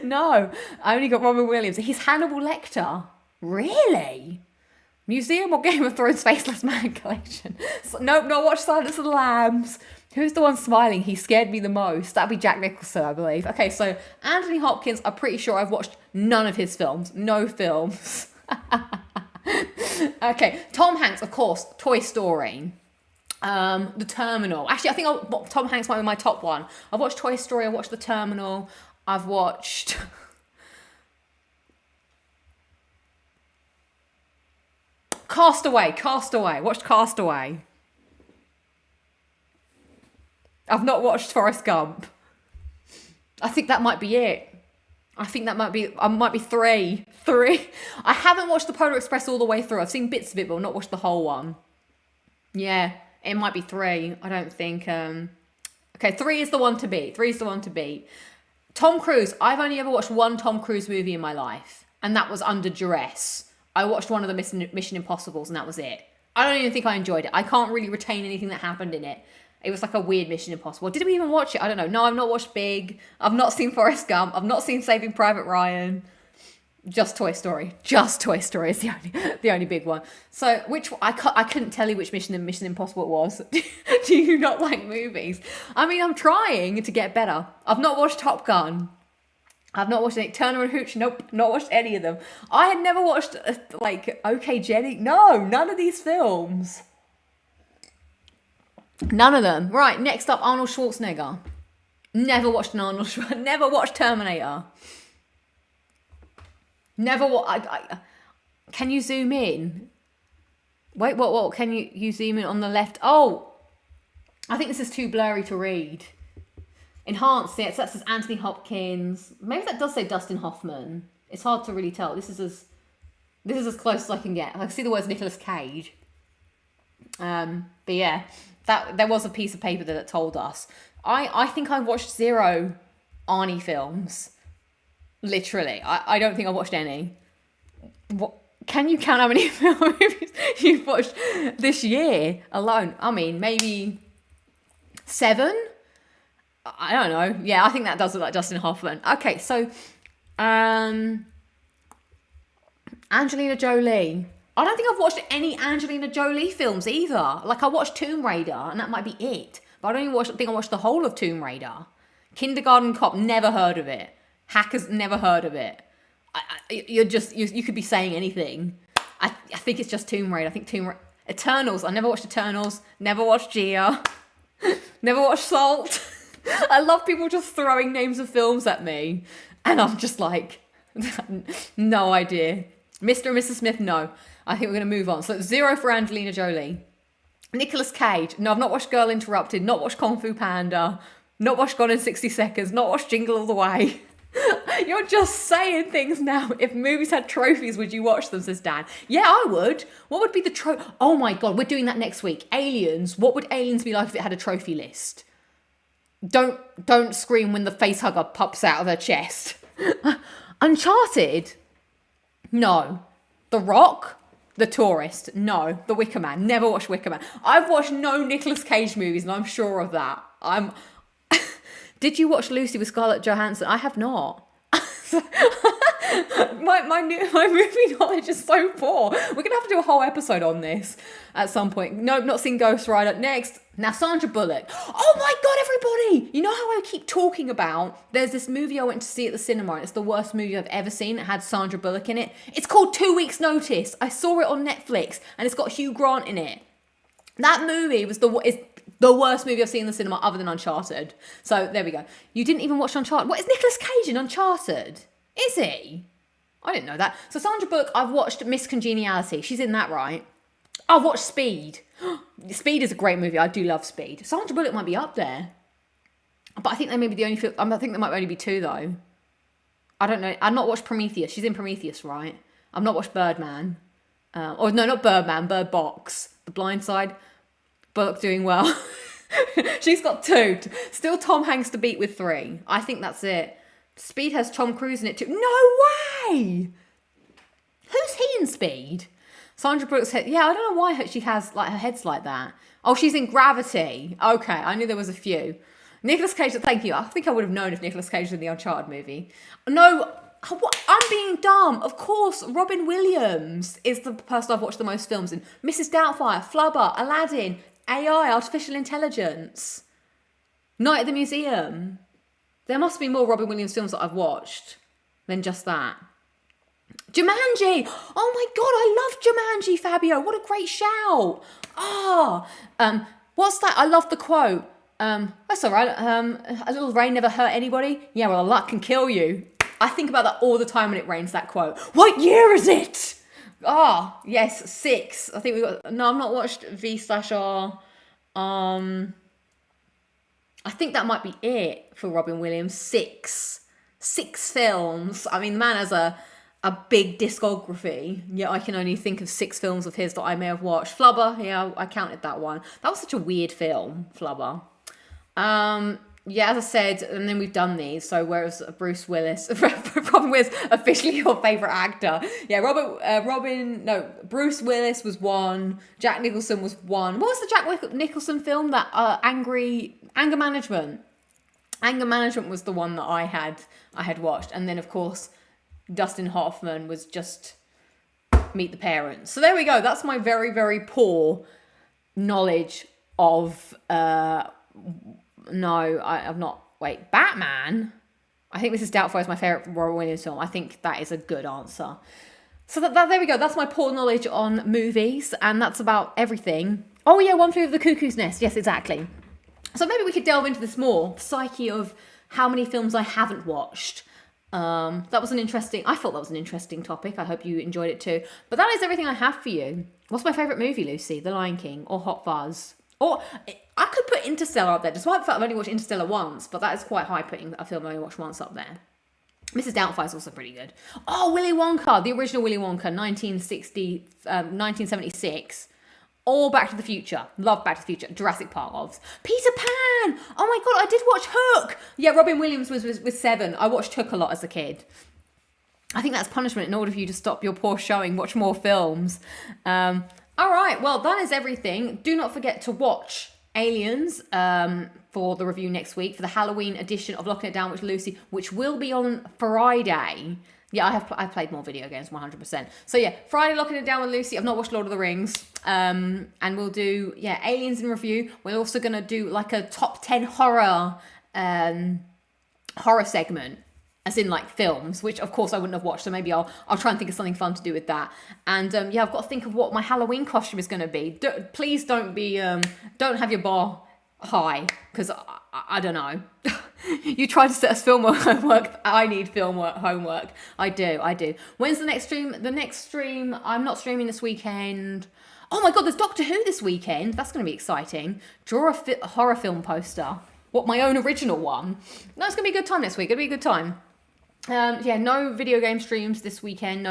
No, I only got Robin Williams. He's Hannibal Lecter. Really? Museum or Game of Thrones Faceless Man collection? Nope, not watch Silence of the Lambs. Who's the one smiling? He scared me the most. That'd be Jack Nicholson, I believe. Okay, so Anthony Hopkins, I'm pretty sure I've watched none of his films. No films. Okay, Tom Hanks, of course, Toy Story. The Terminal. Actually, I think Tom Hanks might be my top one. I've watched Toy Story, I've watched The Terminal, I've watched... Castaway. Watched Castaway. I've not watched Forrest Gump. I think that might be it. I might be three. I haven't watched the Polar Express all the way through. I've seen bits of it, but not watched the whole one. Yeah, it might be 3. I don't think. Okay, 3 is the one to beat. Tom Cruise. I've only ever watched one Tom Cruise movie in my life, and that was Under Duress. I watched one of the Mission Impossibles, and that was it. I don't even think I enjoyed it. I can't really retain anything that happened in it. It was like a weird Mission Impossible. Did we even watch it? I don't know. No, I've not watched Big. I've not seen Forrest Gump. I've not seen Saving Private Ryan. Just Toy Story. Just Toy Story is the only big one. So I couldn't tell you which Mission Impossible it was. Do you not like movies? I mean, I'm trying to get better. I've not watched Top Gun. I've not watched any. Turner and Hooch. Nope, not watched any of them. I had never watched OK Jenny. No, none of these films. None of them. Right, next up, Arnold Schwarzenegger. Never watched an Arnold Schwarzenegger. Never watched Terminator. Never can you zoom in? Wait, what? Can you zoom in on the left? Oh, I think this is too blurry to read. Enhanced, yes, that says Anthony Hopkins. Maybe that does say Dustin Hoffman. It's hard to really tell. This is as close as I can get. I can see the words Nicolas Cage. But yeah, there was a piece of paper that told us. I think I watched 0 Arnie films. Literally. I don't think I watched any. What? Can you count how many film movies you've watched this year alone? I mean, maybe 7? I don't know. Yeah, I think that does look like Dustin Hoffman. Okay, so Angelina Jolie. I don't think I've watched any Angelina Jolie films either. Like, I watched Tomb Raider, and that might be it. But I don't even think I watched the whole of Tomb Raider. Kindergarten Cop, never heard of it. Hackers, never heard of it. You could be saying anything. I think it's just Tomb Raider. I think Eternals. I never watched Eternals. Never watched Gia. Never watched Salt. I love people just throwing names of films at me. And I'm just like, no idea. Mr. and Mrs. Smith, no. I think we're going to move on. So 0 for Angelina Jolie. Nicolas Cage. No, I've not watched Girl Interrupted. Not watched Kung Fu Panda. Not watched Gone in 60 Seconds. Not watched Jingle All the Way. You're just saying things now. If movies had trophies, would you watch them, says Dan. Yeah, I would. What would be the trophy? Oh my God, we're doing that next week. Aliens. What would Aliens be like if it had a trophy list? Don't scream when the facehugger pops out of her chest. Uncharted? No. The Rock? The Tourist? No. The Wicker Man? Never watched Wicker Man. I've watched no Nicolas Cage movies, and I'm sure of that. Did you watch Lucy with Scarlett Johansson? I have not. my movie knowledge is so poor. We're going to have to do a whole episode on this at some point. No, not seen Ghost Rider. Next. Now, Sandra Bullock. Oh my God, everybody! You know how I keep talking about, there's this movie I went to see at the cinema, and it's the worst movie I've ever seen. It had Sandra Bullock in it. It's called 2 Weeks Notice. I saw it on Netflix, and it's got Hugh Grant in it. That movie is the worst movie I've seen in the cinema other than Uncharted. So there we go. You didn't even watch Uncharted. What, is Nicolas Cage in Uncharted? Is he? I didn't know that. So Sandra Bullock, I've watched Miss Congeniality. She's in that, right? I've watched Speed. Speed is a great movie. I do love Speed. Sandra Bullock might be up there. But I think they may be the only film. I think there might only be 2 though. I don't know. I've not watched Prometheus. She's in Prometheus, right? I've not watched Birdman. Or no, not Birdman. Bird Box. The Blind Side. Bullock doing well. She's got 2. Still Tom Hanks to beat with 3. I think that's it. Speed has Tom Cruise in it too. No way! Who's he in Speed? Sandra Bullock's head. Yeah, I don't know why she has, like, her head's like that. Oh, she's in Gravity. Okay, I knew there was a few. Nicolas Cage, thank you. I think I would have known if Nicolas Cage was in the Uncharted movie. No, I'm being dumb. Of course, Robin Williams is the person I've watched the most films in. Mrs. Doubtfire, Flubber, Aladdin, AI, Artificial Intelligence, Night at the Museum. There must be more Robin Williams films that I've watched than just that. Jumanji! Oh my God, I love Jumanji, Fabio. What a great shout. What's that? I love the quote. That's all right. A little rain never hurt anybody. Yeah, well, luck can kill you. I think about that all the time when it rains, that quote. What year is it? Yes, 6. I think we got. No, I've not watched V/R. I think that might be it for Robin Williams. 6 films. I mean, the man has a big discography. Yet I can only think of 6 films of his that I may have watched. Flubber, yeah, I counted that one. That was such a weird film, Flubber. Yeah, as I said, and then we've done these. So whereas Bruce Willis, Robin Williams, officially your favourite actor. Yeah, Bruce Willis was 1. Jack Nicholson was 1. What was the Jack Nicholson film? That Anger Management. Anger Management was the one that I had watched. And then, of course, Dustin Hoffman was just Meet the Parents. So there we go. That's my very, very poor knowledge of... No, I've not. Wait, Batman? I think Mrs. Doubtfire is my favourite Robin Williams film. I think that is a good answer. So there we go. That's my poor knowledge on movies. And that's about everything. Oh yeah, One Flew Over the Cuckoo's Nest. Yes, exactly. So maybe we could delve into this more. The psyche of how many films I haven't watched. I thought that was an interesting topic. I hope you enjoyed it too. But that is everything I have for you. What's my favourite movie, Lucy? The Lion King or Hot Fuzz? Or I could put Interstellar up there, despite the fact I've only watched Interstellar once, but that is quite high putting a film I only watched once up there. Mrs. Doubtfire is also pretty good. Oh, Willy Wonka, the original Willy Wonka, 1976. Or Back to the Future. Love Back to the Future. Jurassic Park, obvs. Peter Pan! Oh my god, I did watch Hook! Yeah, Robin Williams was 7. I watched Hook a lot as a kid. I think that's punishment in order for you to stop your poor showing, watch more films. All right, well, that is everything. Do not forget to watch Aliens for the review next week, for the Halloween edition of Locking It Down with Lucy, which will be on Friday. Yeah, I've played more video games, 100%. So yeah, Friday Locking It Down with Lucy. I've not watched Lord of the Rings. And we'll do, Aliens in review. We're also going to do like a top 10 horror segment, as in like films, which of course I wouldn't have watched. So maybe I'll try and think of something fun to do with that. And I've got to think of what my Halloween costume is going to be. Please don't have your bar high, because I don't know. You try to set us film homework. I need film homework. I do. When's the next stream? The next stream, I'm not streaming this weekend. Oh my god, there's Doctor Who this weekend. That's going to be exciting. Draw a horror film poster. What, my own original one? No, it's going to be a good time next week. It'll be a good time. No video game streams this weekend.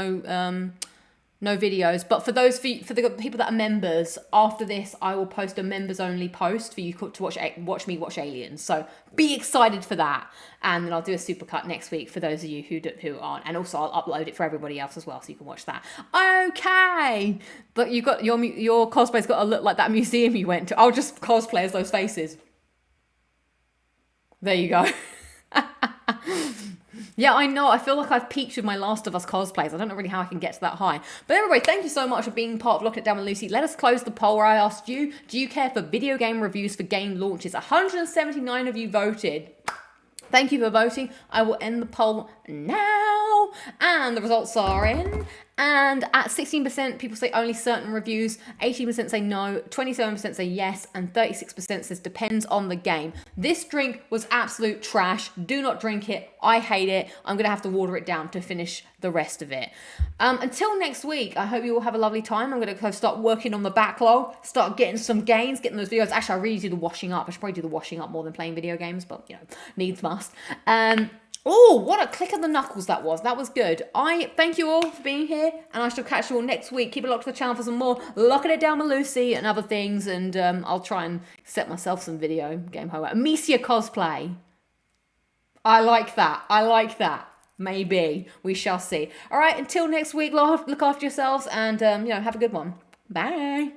No videos, but for the people that are members, after this I will post a members only post for you to watch me watch Aliens. So be excited for that, and then I'll do a supercut next week for those of you who aren't, and also I'll upload it for everybody else as well, so you can watch that. Okay, but you got your cosplay's got to look like that museum you went to. I'll just cosplay as those faces. There you go. Yeah, I know. I feel like I've peaked with my Last of Us cosplays. I don't know really how I can get to that high. But anyway, thank you so much for being part of Locking It Down with Lucy. Let us close the poll where I asked you, do you care for video game reviews for game launches? 179 of you voted. Thank you for voting. I will end the poll now. And the results are in. And at 16%, people say only certain reviews. 18% say no. 27% say yes. And 36% says depends on the game. This drink was absolute trash. Do not drink it. I hate it. I'm going to have to water it down to finish the rest of it. Until next week, I hope you all have a lovely time. I'm going to start working on the backlog. Start getting some gains. Getting those videos. Actually, I really do the washing up. I should probably do the washing up more than playing video games. But, needs must. Oh, what a click of the knuckles that was. That was good. I thank you all for being here, and I shall catch you all next week. Keep it locked to the channel for some more Locking It Down with Lucy and other things, and I'll try and set myself some video game homework. Amicia cosplay. I like that. Maybe. We shall see. All right, until next week, look after yourselves, and have a good one. Bye.